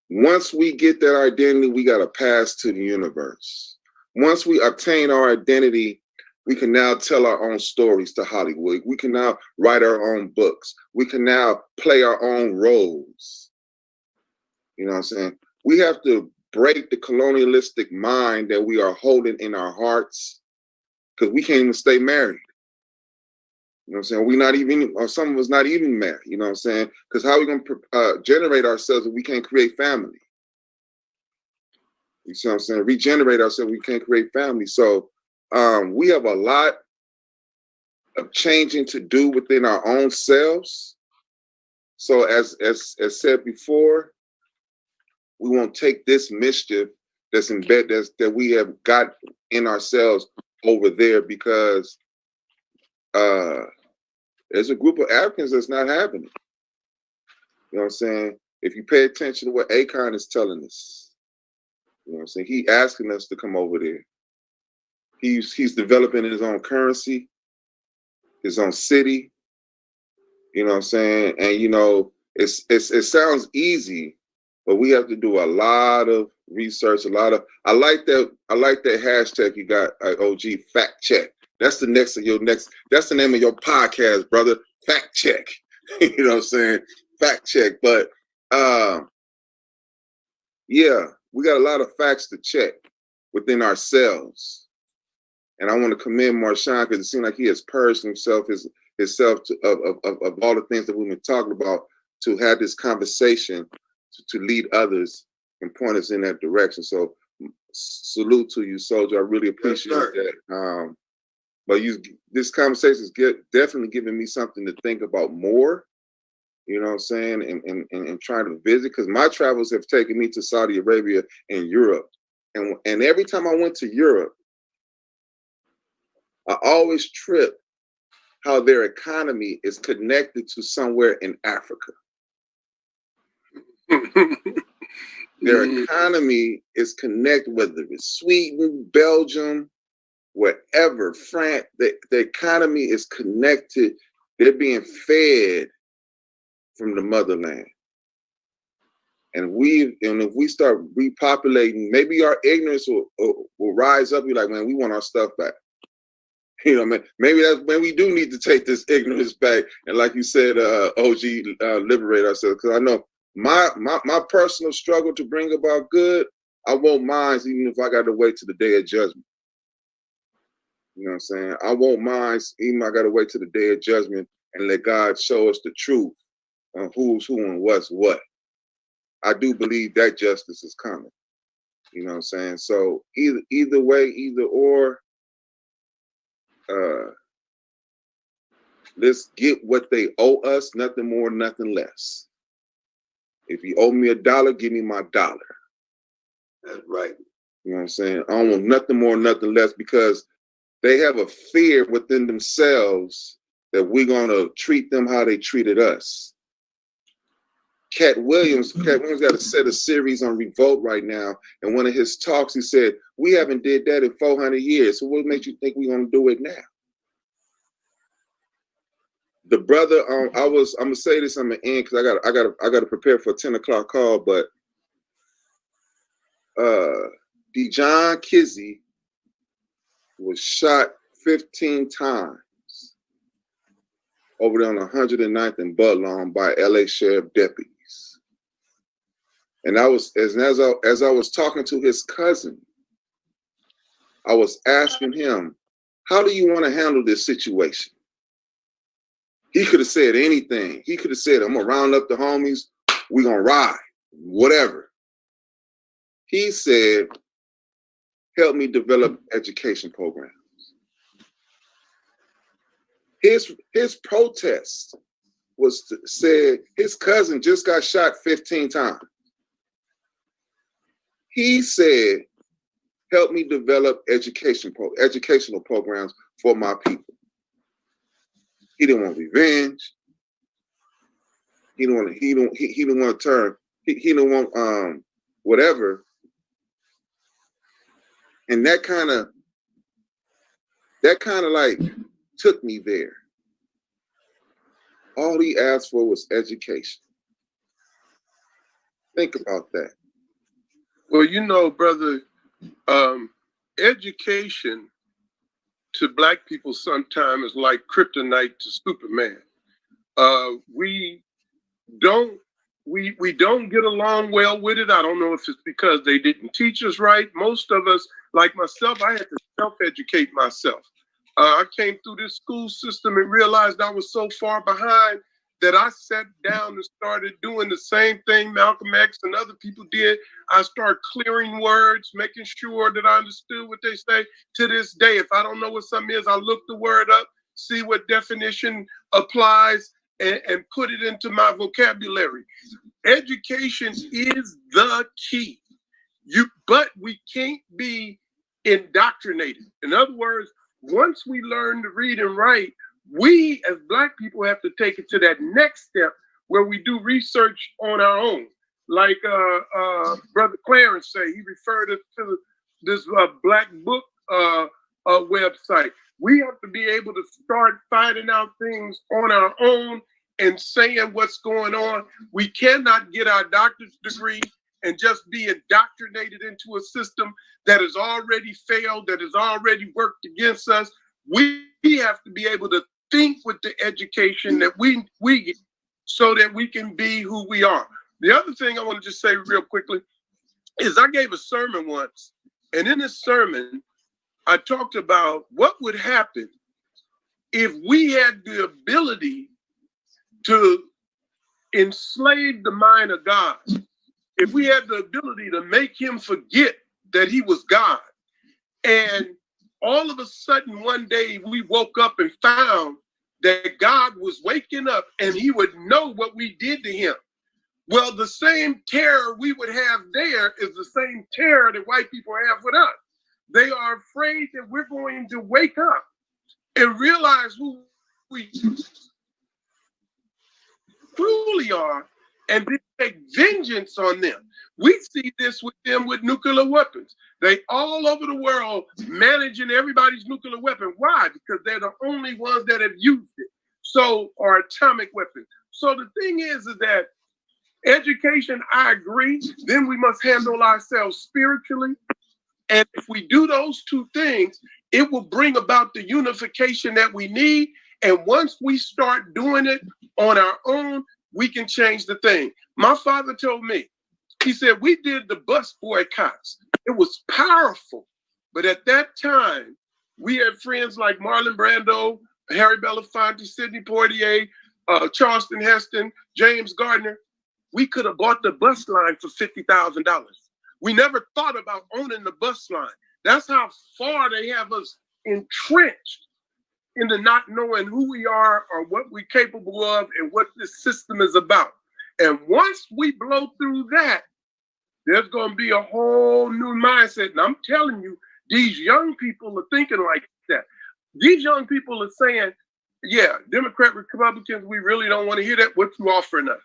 Once we get that identity, we got to pass to the universe. Once we obtain our identity, we can now tell our own stories to Hollywood. We can now write our own books. We can now play our own roles. You know what I'm saying? We have to break the colonialistic mind that we are holding in our hearts, because we can't even stay married. You know what I'm saying? We're not even, or some of us not even married, you know what I'm saying? Because how are we going to generate ourselves if we can't create family? You see what I'm saying? Regenerate ourselves, we can't create family. So we have a lot of changing to do within our own selves. So as said before, we won't take this mischief that's embedded, that we have got in ourselves over there, because there's a group of Africans that's not having it. You know what I'm saying? If you pay attention to what Akon is telling us, you know what I'm saying? He asking us to come over there. He's developing his own currency, his own city. You know what I'm saying? And you know, it sounds easy, but we have to do a lot of research. I like that hashtag you got, OG, fact check. That's the next of your next. That's the name of your podcast, brother. Fact check. You know what I'm saying? Fact check. But yeah, we got a lot of facts to check within ourselves. And I want to commend Marshawn, because it seems like he has purged himself, himself of all the things that we've been talking about, to have this conversation to lead others and point us in that direction. So salute to you, soldier. I really appreciate that. But this conversation is definitely giving me something to think about more, you know what I'm saying, and trying to visit, because my travels have taken me to Saudi Arabia and Europe. And every time I went to Europe, I always trip how their economy is connected to somewhere in Africa. Their economy is connected, whether it's Sweden, Belgium, wherever, France, the economy is connected. They're being fed from the motherland. And if we start repopulating, maybe our ignorance will rise up. Be like, man, we want our stuff back. You know, man, maybe that's when we do need to take this ignorance back. And like you said, OG, liberate ourselves. Because I know my personal struggle to bring about good, I won't mind, even if I got to wait to the day of judgment. You know what I'm saying? I won't mind, even if I got to wait to the day of judgment and let God show us the truth on who's who and what's what. I do believe that justice is coming. You know what I'm saying? So either way, either or, let's get what they owe us, nothing more, nothing less. If you owe me $1, give me my $1. That's right. You know what I'm saying? I don't want nothing more, nothing less, because they have a fear within themselves that we're going to treat them how they treated us. Cat Williams got a set of series on Revolt right now. And one of his talks, he said, we haven't did that in 400 years. So what makes you think we're going to do it now? The brother, I'm gonna say this, I'm gonna end, because I gotta prepare for a 10 o'clock call, but Dijon Kizzy was shot 15 times over there on 109th and Budlong by LA Sheriff deputies. And as I was talking to his cousin, I was asking him, how do you want to handle this situation? He could have said anything. He could have said, I'm gonna round up the homies, we're gonna ride, whatever. He said, help me develop education programs. His protest said his cousin just got shot 15 times. He said, help me develop educational programs for my people. He didn't want revenge. He didn't want to turn. He didn't want whatever. And that kind of like took me there. All he asked for was education. Think about that. Well, you know, brother, education to Black people sometimes is like kryptonite to Superman. We don't get along well with it. I don't know if it's because they didn't teach us right. Most of us, like myself, I had to self-educate myself. I came through this school system and realized I was so far behind that I sat down and started doing the same thing Malcolm X and other people did. I started clearing words, making sure that I understood what they say. To this day, if I don't know what something is, I look the word up, see what definition applies, and put it into my vocabulary. Education is the key. But we can't be indoctrinated. In other words, once we learn to read and write, we as Black people have to take it to that next step where we do research on our own. Like Brother Clarence say, he referred us to this Black book website. We have to be able to start finding out things on our own and saying what's going on. We cannot get our doctor's degree and just be indoctrinated into a system that has already failed, that has already worked against us. We have to be able to think with the education that we get so that we can be who we are. The other thing I want to just say real quickly is I gave a sermon once, and in this sermon, I talked about what would happen if we had the ability to enslave the mind of God, if we had the ability to make him forget that he was God. And all of a sudden, one day we woke up and found that God was waking up and he would know what we did to him. Well, the same terror we would have there is the same terror that white people have with us. They are afraid that we're going to wake up and realize who we truly are and then take vengeance on them. We see this with them with nuclear weapons. They all over the world managing everybody's nuclear weapon. Why? Because they're the only ones that have used it. So, or atomic weapons. So the thing is that education, I agree, then we must handle ourselves spiritually. And if we do those two things, it will bring about the unification that we need. And once we start doing it on our own, we can change the thing. My father told me, he said, we did the bus boycotts. It was powerful. But at that time, we had friends like Marlon Brando, Harry Belafonte, Sidney Poitier, Charleston Heston, James Gardner. We could have bought the bus line for $50,000. We never thought about owning the bus line. That's how far they have us entrenched into not knowing who we are or what we're capable of and what this system is about. And once we blow through that, there's going to be a whole new mindset. And I'm telling you, these young people are thinking like that. These young people are saying, yeah, Democrat, Republicans, we really don't want to hear that. What you offering us?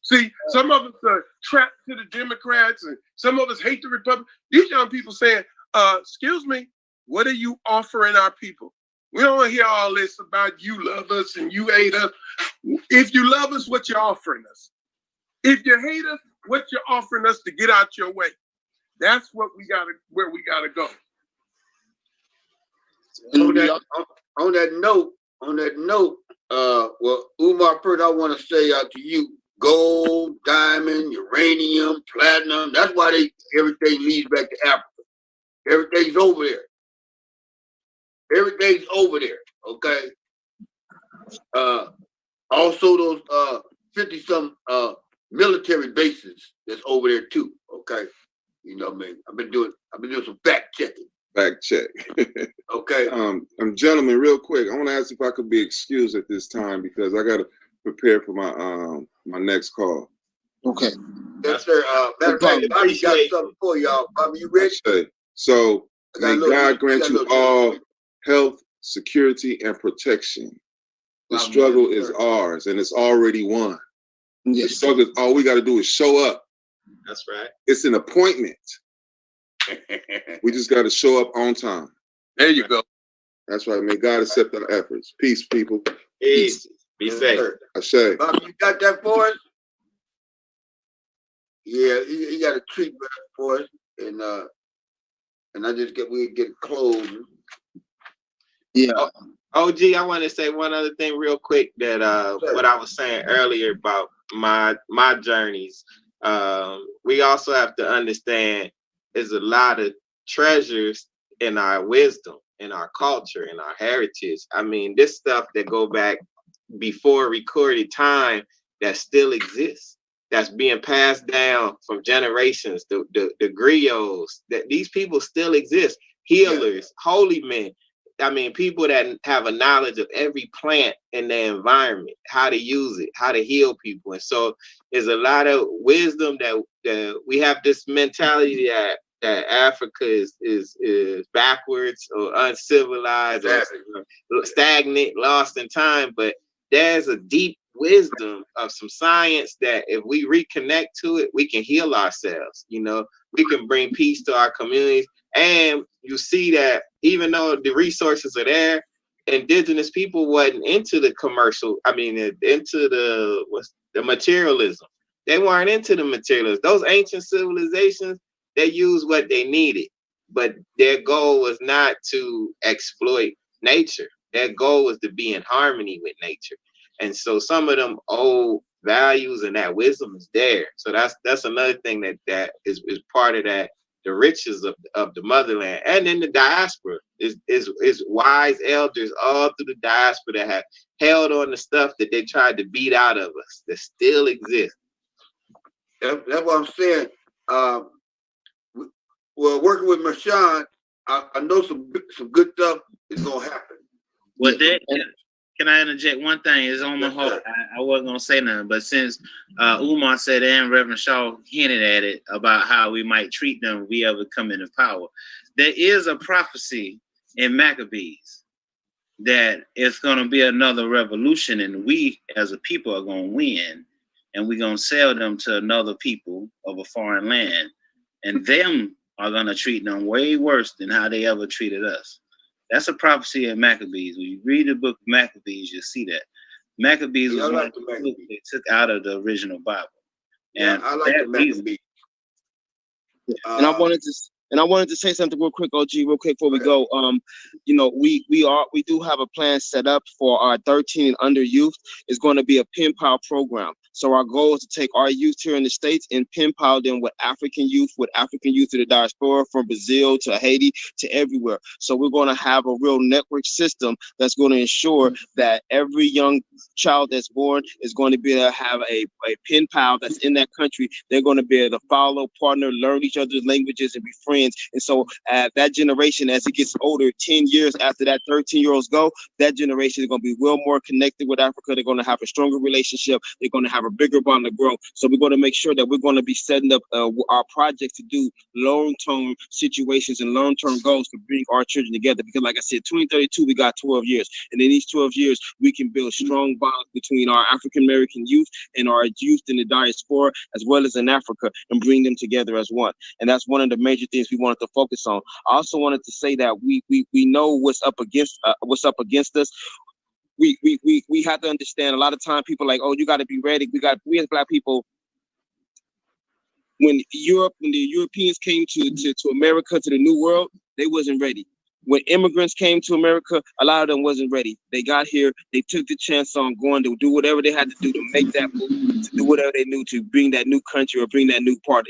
See, some of us are trapped to the Democrats and some of us hate the Republicans. These young people saying, excuse me, what are you offering our people? We don't want to hear all this about you love us and you hate us. If you love us, what you're offering us. If you hate us, what you're offering us to get out your way. That's what where we gotta go. On that note, well, Umar, first I want to say out to you, gold, diamond, uranium, platinum. That's why everything leads back to Africa. Everything's over there. Everything's over there. Okay. Also those 50-some military bases that's over there too. Okay. You know, man, I've been doing some fact checking. Fact check. Okay. Gentlemen, real quick, I want to ask if I could be excused at this time because I got prepare for my my next call. Okay. Yes, sir. Matter of fact, Bobby got something for y'all. Bobby, you ready? Okay. So may God grant you all health, security, and protection. The struggle is ours, and it's already won. Yes. The struggle is all we got to do is show up. That's right. It's an appointment. We just got to show up on time. There you go. That's right. May God accept our efforts. Peace, people. Peace. Be safe. Ashe. Bobby, you got that for us? Yeah, he got a treatment for us, and I just we get closed. Yeah. OG, I want to say one other thing real quick that what I was saying earlier about my journeys. We also have to understand there's a lot of treasures in our wisdom, in our culture, in our heritage. I mean, this stuff that go back before recorded time that still exists, that's being passed down from generations. The griots, that these people still exist. Healers, holy men. I mean, people that have a knowledge of every plant in their environment, how to use it, how to heal people. And so there's a lot of wisdom that we have this mentality that Africa is backwards or uncivilized or stagnant, lost in time. But there's a deep wisdom of some science that if we reconnect to it, we can heal ourselves. You know, we can bring peace to our communities. And you see that even though the resources are there, indigenous people wasn't into the commercial. I mean, into the materialism. They weren't into the materialism. Those ancient civilizations, they used what they needed, but their goal was not to exploit nature. Their goal was to be in harmony with nature. And so some of them old values and that wisdom is there. So that's another thing that is part of that. The riches of the motherland, and then the diaspora is wise elders all through the diaspora that have held on to stuff that they tried to beat out of us that still exists. That's what I'm saying. Well, working with Marshawn, I know some good stuff is gonna happen. Well, can I interject one thing? It's on my heart. I wasn't gonna say nothing, but since Umar said it and Reverend Shaw hinted at it about how we might treat them if we ever come into power, there is a prophecy in Maccabees that it's gonna be another revolution, and we as a people are gonna win, and we're gonna sell them to another people of a foreign land, and them are gonna treat them way worse than how they ever treated us. That's a prophecy in Maccabees. When you read the book of Maccabees, you'll see that. Maccabees was one of the books they took out of the original Bible. And I like the Maccabees. And I wanted to say something real quick, OG, real quick before we go. You know, we do have a plan set up for our 13 and under youth. It's going to be a pen pal program. So our goal is to take our youth here in the States and pen pal them with African youth to the diaspora, from Brazil to Haiti to everywhere. So we're going to have a real network system that's going to ensure that every young child that's born is going to be able to have a pen pal that's in that country. They're going to be able to follow, partner, learn each other's languages, and be friends. And so that generation, as it gets older, 10 years after that 13-year-olds go, that generation is going to be well more connected with Africa. They're going to have a stronger relationship. They're going to have a bigger bond to grow. So we're going to make sure that we're going to be setting up our projects to do long-term situations and long-term goals to bring our children together. Because like I said, 2032, we got 12 years. And in these 12 years, we can build strong bonds between our African-American youth and our youth in the diaspora, as well as in Africa, and bring them together as one. And that's one of the major things we wanted to focus on. I also wanted to say that we know what's up against us. We have to understand, a lot of time people are like, oh, you got to be ready. We as Black people, when the Europeans came to America, to the New World, they wasn't ready. When immigrants came to America, a lot of them wasn't ready. They got here, they took the chance on going to do whatever they had to do to make that move, to do whatever they knew to bring that new country or bring that new part,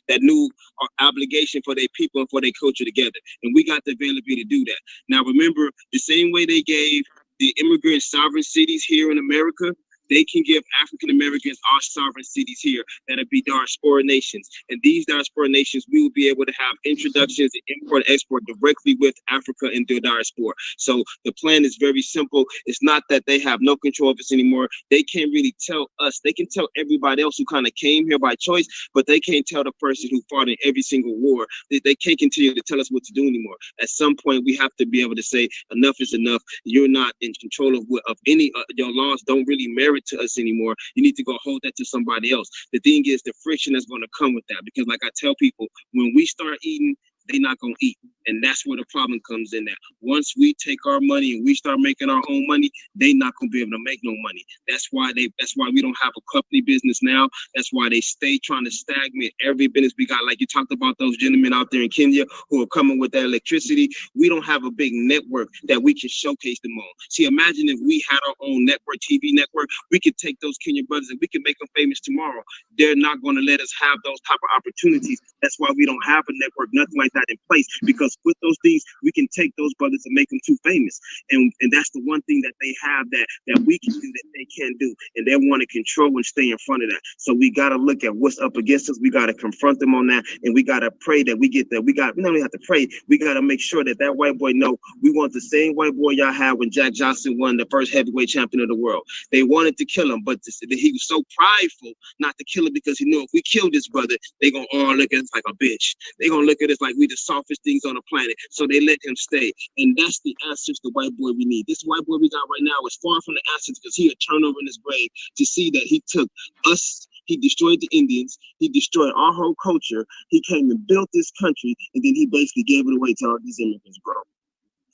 that new obligation for their people and for their culture together. And we got the ability to do that. Now, remember, the same way they gave the immigrant sovereign cities here in America, they can give African Americans our sovereign cities here that'll be diaspora nations. And these diaspora nations, we will be able to have introductions and import and export directly with Africa and the diaspora. So the plan is very simple. It's not that they have no control of us anymore. They can't really tell us. They can tell everybody else who kind of came here by choice, but they can't tell the person who fought in every single war. They can't continue to tell us what to do anymore. At some point, we have to be able to say enough is enough. You're not in control of any your laws don't really merit to us anymore. You need to go hold that to somebody else. The thing is the friction that's going to come with that, because like I tell people, when we start eating, they're not going to eat. And that's where the problem comes in at. Once we take our money and we start making our own money, they're not going to be able to make no money. That's why we don't have a company business now. That's why they stay trying to stagnate every business we got. Like you talked about those gentlemen out there in Kenya who are coming with that electricity. We don't have a big network that we can showcase them on. See, imagine if we had our own network, TV network, we could take those Kenyan brothers and we can make them famous tomorrow. They're not going to let us have those type of opportunities. That's why we don't have a network, nothing like that in place, because with those things we can take those brothers and make them too famous, and that's the one thing that they have that we can do that they can't do, and they want to control and stay in front of that. So we got to look at what's up against us. We got to confront them on that, and we got to pray that we get that. We not only have to pray, we got to make sure that white boy know we want the same white boy y'all had when Jack Johnson won the first heavyweight champion of the world. They wanted to kill him, but he was so prideful not to kill him, because he knew if we kill this brother, they gonna all look at us like a bitch. They gonna look at us like we the softest things on the planet. So they let him stay. And that's the answers the white boy we need. This white boy we got right now is far from the answers, because he had turned over in his grave to see that he took us, he destroyed the Indians, he destroyed our whole culture, he came and built this country, and then he basically gave it away to all these immigrants, bro.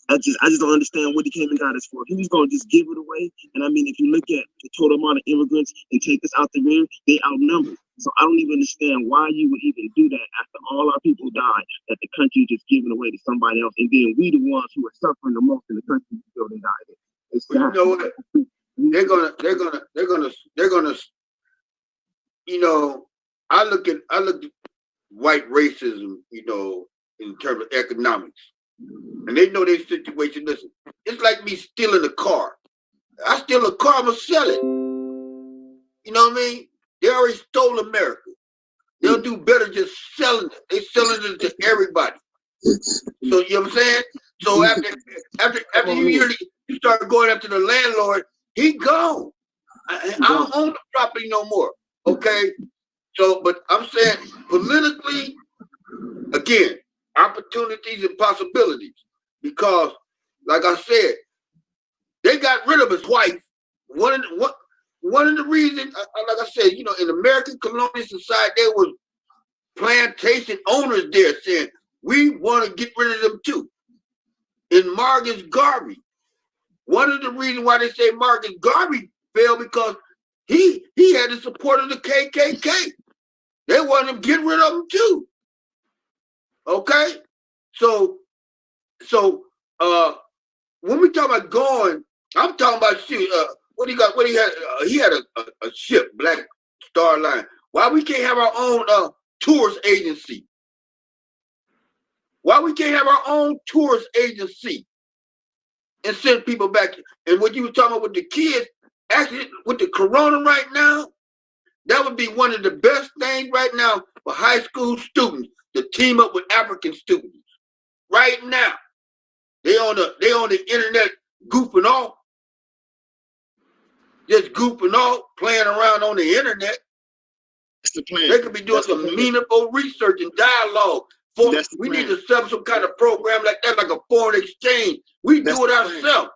I just don't understand what he came and got us for. He was gonna just give it away. And I mean, if you look at the total amount of immigrants and take us out the rear, they outnumbered. So I don't even understand why you would even do that after all our people died, that the country is just given away to somebody else, and then we the ones who are suffering the most in the country building died. It's well, you know what? They're gonna. You know, I look at white racism, you know, in terms of economics. And they know their situation. Listen, it's like me stealing a car. I steal a car, I'm gonna sell it. You know what I mean? They already stole America. They'll do better just selling it. They selling it to everybody. So you know what I'm saying? So after you start going after the landlord, he gone. I don't own the property no more. Okay? So, but I'm saying politically, again, opportunities and possibilities, because like I said, they got rid of his wife. One of the reasons, like I said, you know, in American colonial society, there was plantation owners there saying, we want to get rid of them too. In Marcus Garvey, one of the reasons why they say Marcus Garvey fell, because he had the support of the KKK. They wanted to get rid of them too. Okay, so when we talk about going, I'm talking about what he got. What he had? He had a ship, Black Star Line. Why we can't have our own tourist agency? Why we can't have our own tourist agency and send people back? And what you were talking about with the kids, actually with the corona right now, that would be one of the best things right now for high school students to team up with African students. Right now, they on the internet goofing off, just goofing off, playing around on the internet. That's the plan. They could be doing some meaningful research and dialogue. We need to set up some kind of program like that, like a foreign exchange. We do it ourselves.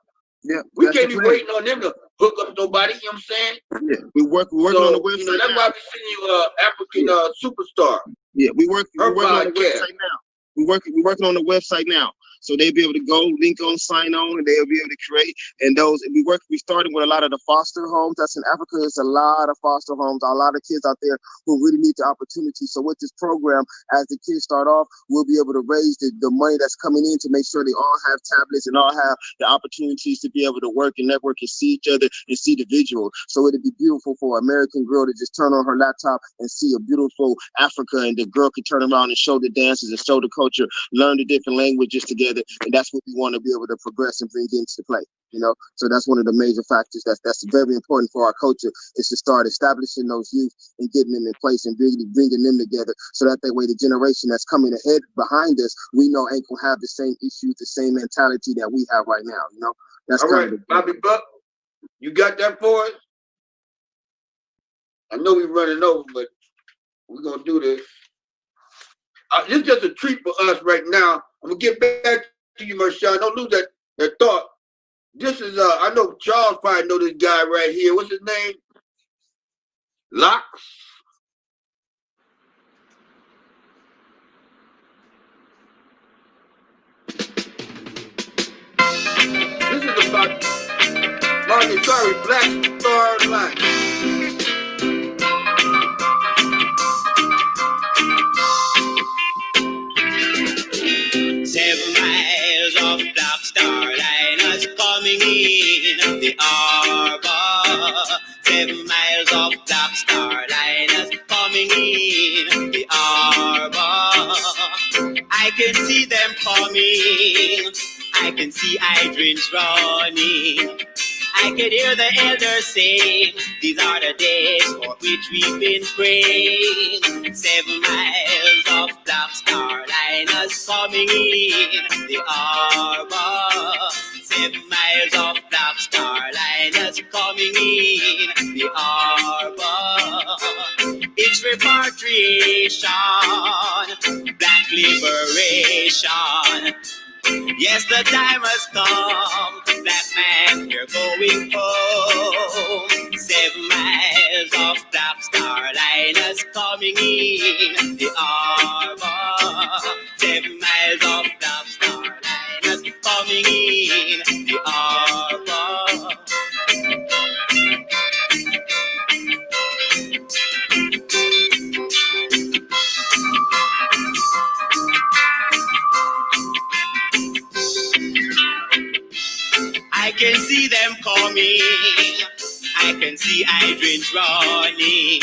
Yeah, we can't be waiting on them to hook up nobody. You know what I'm saying? Yeah, we're working on the website. You know, that's why we send you African superstar. Yeah, we're working on the website now. We're working on the website now. So they'll be able to go, link on, sign on, and they'll be able to create. And we started with a lot of the foster homes. That's in Africa. There's a lot of foster homes, a lot of kids out there who really need the opportunity. So with this program, as the kids start off, we'll be able to raise the money that's coming in to make sure they all have tablets and all have the opportunities to be able to work and network and see each other and see the visual. So it'd be beautiful for an American girl to just turn on her laptop and see a beautiful Africa, and the girl can turn around and show the dances and show the culture, learn the different languages together, together, and that's what we want to be able to progress and bring into play. You know, so that's one of the major factors that's very important for our culture, is to start establishing those youth and getting them in place and really bringing them together, so that way the generation that's coming ahead behind us, we know ain't gonna have the same issues, the same mentality that we have right now. You know, that's all right, Bobby Buck, you got that for us? I know we're running over, but we're gonna do this. This is just a treat for us right now. I'm gonna get back to you, Marshawn. Don't lose that thought. This is I know Charles probably know this guy right here. What's his name? Locke. This is about Black Star Line. 7 miles of Black Star Liners coming in the harbor. 7 miles of Black Star Liners coming in the harbor. I can see them coming. I can see hydrants running. I can hear the elders saying, these are the days for which we've been praying. 7 miles of Black Star Liners coming in the harbor. 7 miles of Black Star Liners coming in the harbor. It's repatriation, black liberation. Yes, the time has come, black man, you're going home. 7 miles of Black Star Liners coming in the harbor. 7 miles of Black Star Liners coming in the harbor. I can see them coming. I can see hydrants running.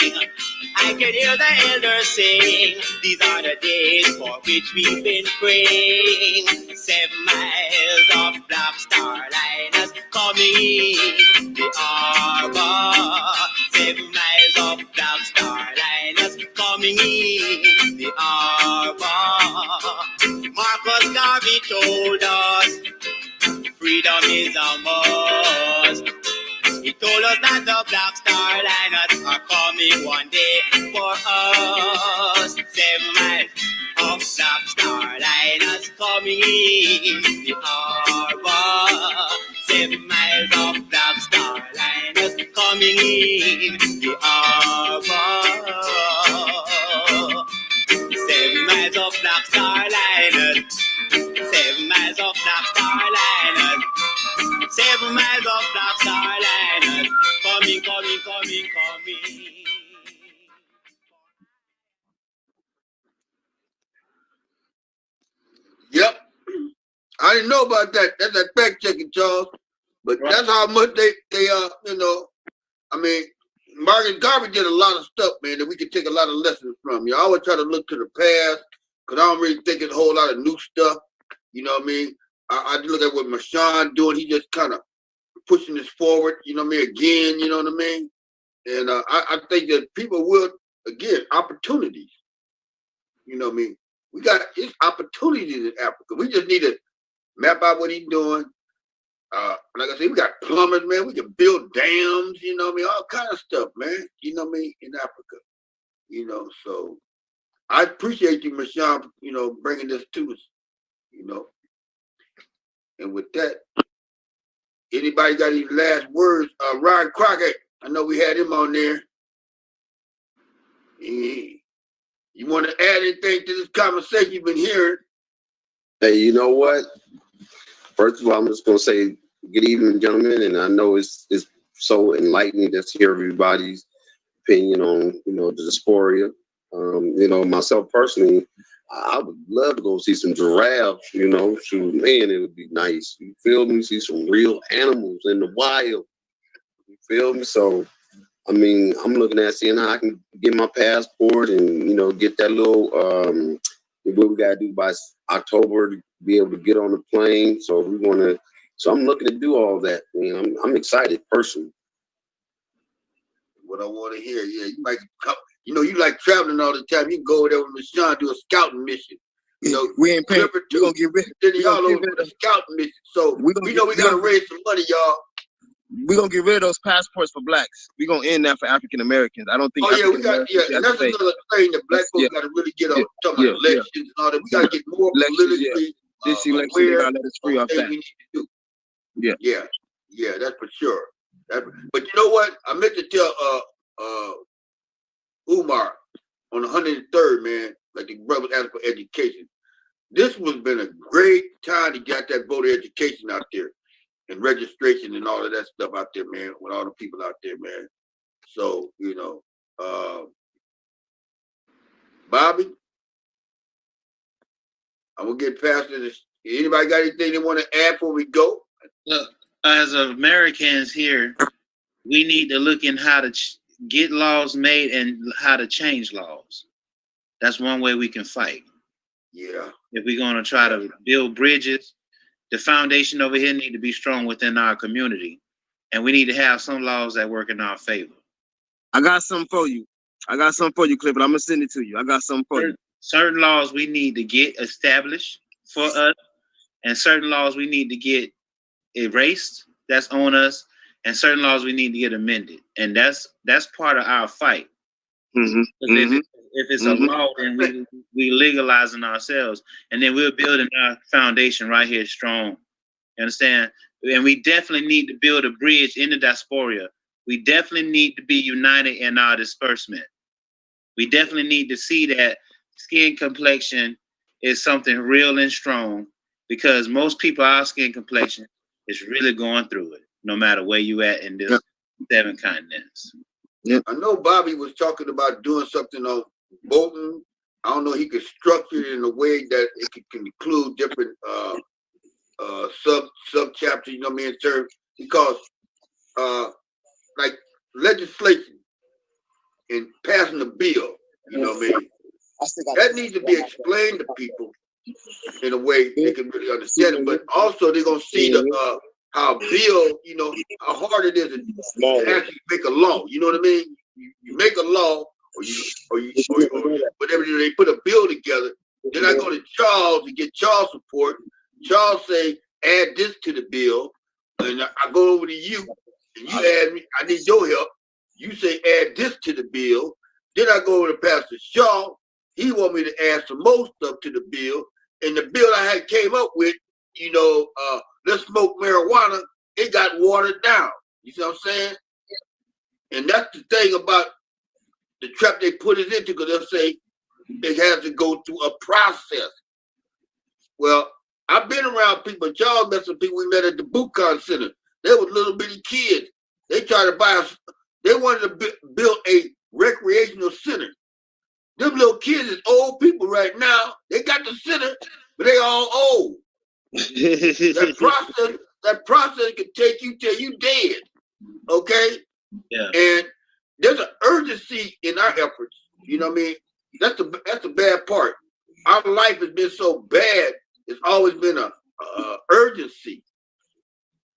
I can hear the elders saying, these are the days for which we've been praying. 7 miles of Black Star Liners coming in the harbor. 7 miles of Black Star Liners coming in the harbor. Marcus Garvey told us, freedom is a must. He told us that the Black Star Liners are coming one day for us. 7 miles of Black Star Liners coming in the harbor. 7 miles of Black Star Liners coming in the harbor. 7 miles of Black Star Liners. 7 miles of Black Star Liners. 7 miles of Black Star Liners. Coming, coming, coming, coming. Yep. I didn't know about that. That's that fact checking, Charles. But that's how much they you know, I mean, Marcus Garvey did a lot of stuff, man, that we could take a lot of lessons from. You know, I always try to look to the past, because I don't really think it's a whole lot of new stuff. You know what I mean? I look at what Marshawn doing. He just kind of pushing this forward, you know what I mean, again, you know what I mean? And I think that people will, again, opportunities. You know what I mean? We got opportunities in Africa. We just need to map out what he's doing. Like I said, we got plumbers, man. We can build dams, you know what I mean? All kind of stuff, man. You know what I mean? In Africa. You know, so I appreciate you, Marshawn, you know, bringing this to us, you know. And with that, anybody got any last words? Ryan Crockett, I know we had him on there. You want to add anything to this conversation you've been hearing? Hey, you know what? First of all, I'm just going to say good evening, gentlemen. And I know it's so enlightening to hear everybody's opinion on, you know, the Diaspora. You know, myself personally, I would love to go see some giraffes, you know, shoot, man, it would be nice. You feel me? See some real animals in the wild. You feel me? So, I mean, I'm looking at seeing how I can get my passport and, you know, get that little, what we got to do by October to be able to get on the plane. So we want to. So I'm looking to do all that. You know, I'm excited personally. What I want to hear, yeah, you might come. You know, you like traveling all the time. You can go over there with Michelle, do a scouting mission. You know, we ain't paying. We're gonna get rid. Then y'all over a scouting mission. So we know we gotta raise some money, y'all. We're gonna get rid of those passports for blacks. We're gonna end that for African Americans. I don't think. Oh yeah, we got and that's another thing that black folks gotta really get on. Talking about elections and all that. We gotta get more politically this election. They gotta let us free off that. We need to do. Yeah, that's for sure. But you know what? I meant to tell Umar on the 103rd, man, like the brother asked for education. This has been a great time to get that voter education out there and registration and all of that stuff out there, man, with all the people out there, man. So, you know, Bobby, I'm gonna get past this. Anybody got anything they want to add before we go? Look, as Americans here, we need to look in how to get laws made and how to change laws. That's one way we can fight. Yeah. If we're going to try to build bridges, the foundation over here need to be strong within our community. And we need to have some laws that work in our favor. I got something for you. Clifford. I'm going to send it to you. I got something for you. Certain laws we need to get established for us, and certain laws we need to get erased that's on us, and certain laws we need to get amended. And that's part of our fight. If it's a law, then we legalizing ourselves, and then we're building our foundation right here strong. You understand? And we definitely need to build a bridge in the diaspora. We definitely need to be united in our disbursement. We definitely need to see that skin complexion is something real and strong, because most people, our skin complexion is really going through it, no matter where you at in this 7 continents. Yeah. I know Bobby was talking about doing something on voting. I don't know, he could structure it in a way that it could include different sub chapters, you know what I mean, in terms, because like legislation and passing a bill, you know what I mean, that needs to be explained to people in a way they can really understand it. But also they're gonna see the how bill, you know, how hard it is to actually make a law. You know what I mean? You make a law, or whatever, they put a bill together. Then I go to Charles to get Charles support. Charles say, add this to the bill, and I go over to you, and you add me. I need your help. You say, add this to the bill. Then I go over to Pastor Shaw. He want me to add some more stuff to the bill, and the bill I had came up with, you know, let's smoke marijuana. It got watered down. You see what I'm saying? And that's the thing about the trap they put it into, because they'll say it has to go through a process. Well, I've been around people, y'all met some people we met at the Bucon Center. They were little bitty kids. They tried to buy they wanted to build a recreational center. Them little kids is old people right now. They got the center, but they all old. That process can take you till you dead. Okay? Yeah. And there's an urgency in our efforts. You know what I mean? That's the bad part. Our life has been so bad. It's always been a urgency.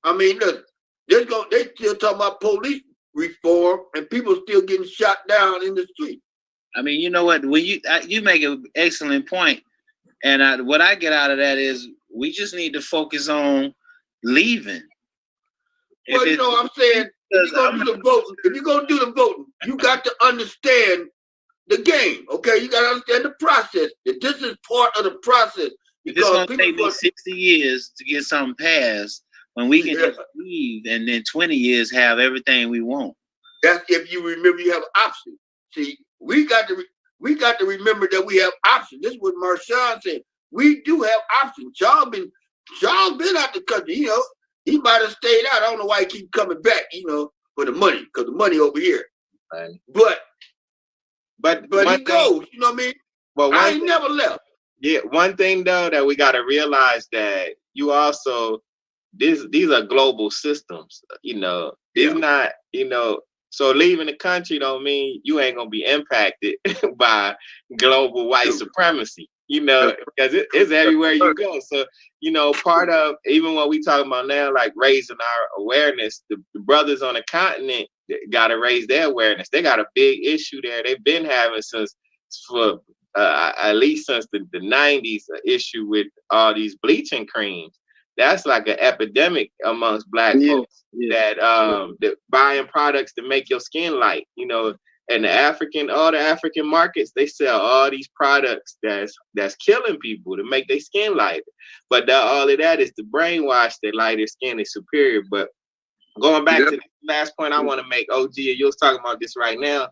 I mean, look, they still talking about police reform, and people still getting shot down in the street. I mean, you know what? When you make an excellent point, and what I get out of that is we just need to focus on leaving. Well, you know what I'm saying? If you're gonna do the voting, you got to understand the game. Okay, you got to understand the process. That this is part of the process. Because it's gonna take me 60 years to get something passed, when we can just leave and then 20 years have everything we want. That's if you remember you have options. See, we got to remember that we have options. This is what Marshawn said. We do have options. Charles been out the country. You know, he might have stayed out. I don't know why he keep coming back. You know, for the money, because the money over here. Right. But he thing, goes. You know what I mean? But I ain't never left. Yeah, one thing though that we got to realize that you also these are global systems. You know, it's not, you know. So leaving the country don't mean you ain't gonna be impacted by global white supremacy. you know, because it's everywhere you go. So, you know, part of, even what we talking about now, like raising our awareness, the brothers on the continent got to raise their awareness. They got a big issue there. They've been having at least since the 90s, an issue with all these bleaching creams. That's like an epidemic amongst Black folks that buying products to make your skin light, you know. And all the African markets, they sell all these products that's killing people to make their skin lighter. But all of that is to brainwash that lighter skin is superior. But going back to the last point I want to make, OG, you was talking about this right now,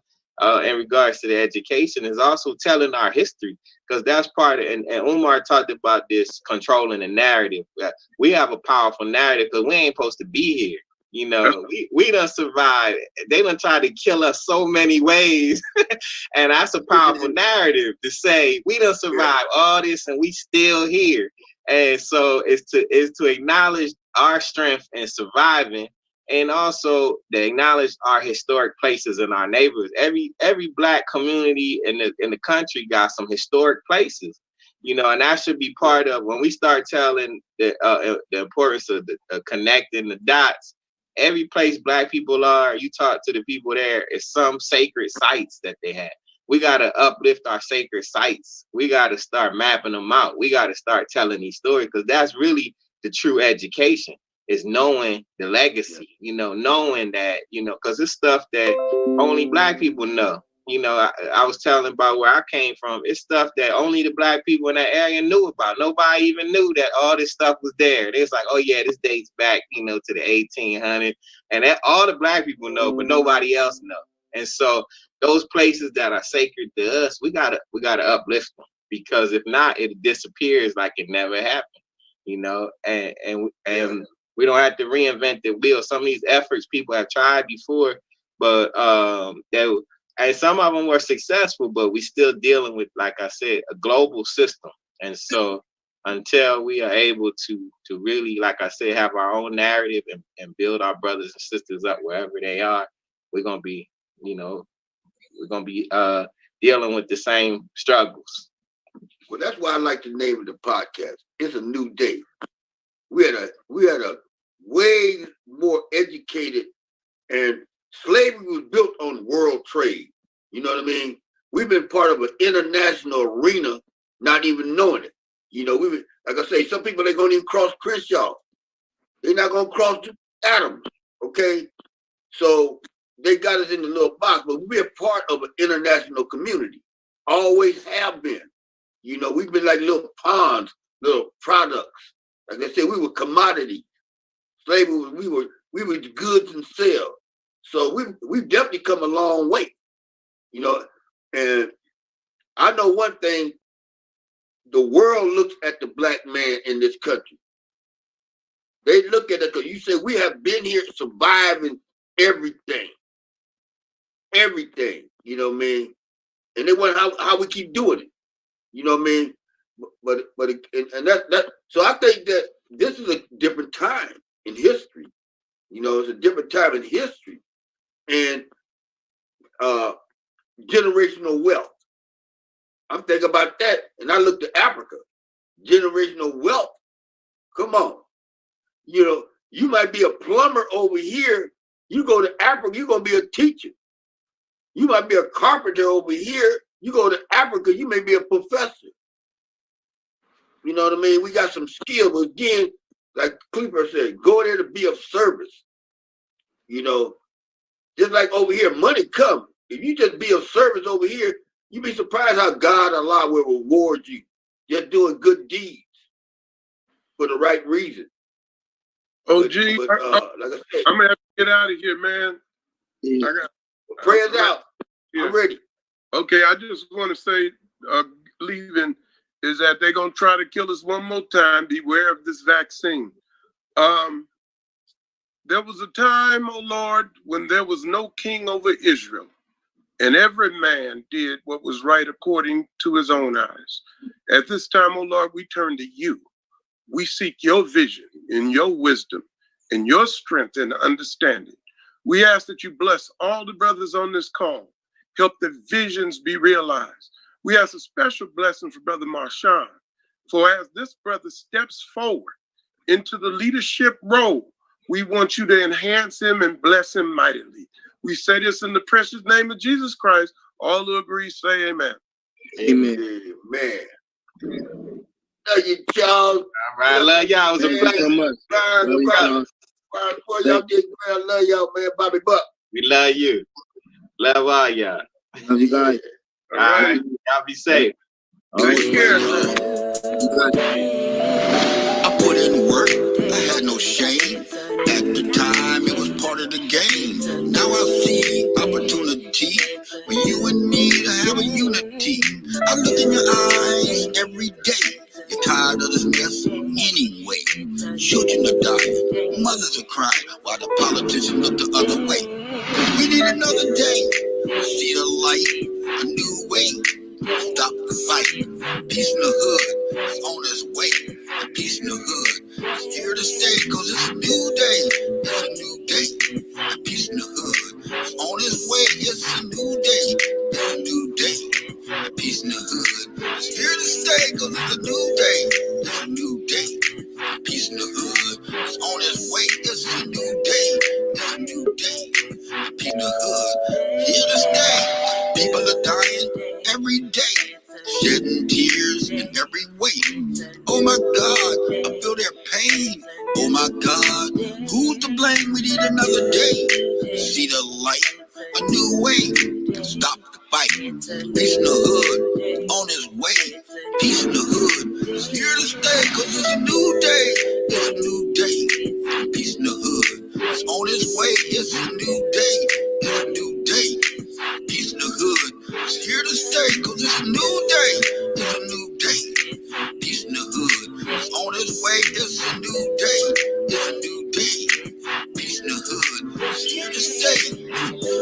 in regards to the education, is also telling our history, because that's part of, and Umar talked about this, controlling the narrative. We have a powerful narrative because we ain't supposed to be here. You know, we done survived. They done tried to kill us so many ways. And that's a powerful narrative to say we done survived all this and we still here. And so it's to acknowledge our strength in surviving, and also to acknowledge our historic places in our neighborhoods. Every Black community in the country got some historic places, you know, and that should be part of when we start telling the importance of connecting the dots. Every place Black people are, you talk to the people there, is some sacred sites that they have. We got to uplift our sacred sites. We got to start mapping them out. We got to start telling these stories, because that's really the true education, is knowing the legacy, you know, knowing that, you know, because it's stuff that only Black people know. You know, I was telling about where I came from. It's stuff that only the Black people in that area knew about. Nobody even knew that all this stuff was there. It's like, oh yeah, this dates back, you know, to the 1800s, and that all the Black people know, but nobody else know. And so those places that are sacred to us, we gotta uplift them, because if not, it disappears like it never happened. You know, and we don't have to reinvent the wheel. Some of these efforts people have tried before, but and some of them were successful, but we still dealing with, like I said, a global system. And so until we are able to really, like I said, have our own narrative and build our brothers and sisters up wherever they are, we're gonna be, you know, dealing with the same struggles. Well, that's why I like the name of the podcast. It's a new day. We had a way more educated, and slavery was built on world trade. You know what I mean? We've been part of an international arena, not even knowing it. You know, like I say, some people, they're going to even cross Crenshaw. They're not going to cross Adams, okay? So they got us in the little box, but we're part of an international community. Always have been. You know, we've been like little pawns, little products. Like I said, we were commodity. Slavery, we were goods and sales. So we've definitely come a long way, you know. And I know one thing: the world looks at the Black man in this country. They look at it because you said we have been here surviving everything. You know what I mean? And they wonder how we keep doing it. You know what I mean? But that. So I think that this is a different time in history. You know, it's a different time in history. And generational wealth. I'm thinking about that, and I looked at Africa. Generational wealth. Come on. You know, you might be a plumber over here. You go to Africa, you're going to be a teacher. You might be a carpenter over here. You go to Africa, you may be a professor. You know what I mean? We got some skill, but again, like Clipper said, go there to be of service. You know, just like over here, money comes. If you just be of service over here, you'd be surprised how God, Allah will reward you just doing good deeds for the right reason. Oh, like I said, I'm gonna have to get out of here, man. Prayers out. Yeah. I'm ready. Okay, I just want to say, leaving, is that they're gonna try to kill us one more time. Beware of this vaccine. There was a time, oh Lord, when there was no king over Israel, and every man did what was right according to his own eyes. At this time, oh Lord, we turn to you. We seek your vision and your wisdom and your strength and understanding. We ask that you bless all the brothers on this call. Help the visions be realized. We ask a special blessing for Brother Marshawn, for as this brother steps forward into the leadership role, we want you to enhance him and bless him mightily. We say this in the precious name of Jesus Christ. All who agree, say amen. Amen. Amen. Love you, Charles. All right, love y'all. It was a pleasure. So much. Love you, Charles. Before y'all get well, love y'all, man. Bobby Buck. We love you. Love all y'all. Love you guys. All right. Y'all be safe. Take care. I put in work, I had no shame. At the time, it was part of the game. Now I see opportunity for you and me to have a unity. I look in your eyes every day. You're tired of this mess anyway. Children are dying, mothers are crying, while the politicians look the other way. We need another day to see the light, a new way. Stop the fight. Peace in the hood is on its way. Peace in the hood is here to stay, cause it's a new day. It's a new day. Peace in the hood is on its way. It's a new day. It's a new day. Peace in the hood is here to stay, cause it's a new day. It's a new day. Peace in the hood is on its way. It's a new day. It's a new day. Peace in the hood here to stay. People are dying every day, shedding tears in every way. Oh my God, I feel their pain. Oh my God, who's to blame? We need another day. See the light, a new way. Stop the fight. Peace in the hood, on its way. Peace in the hood, it's here to stay, cause it's a new day. It's a new day. Peace in the hood, it's on its way. It's a new day. It's a new day. Peace in the hood, it's here to stay, cause it's a new day. It's a new day. Peace in the hood, it's on its way. It's a new day. It's a new day. Peace in the hood, it's here to stay.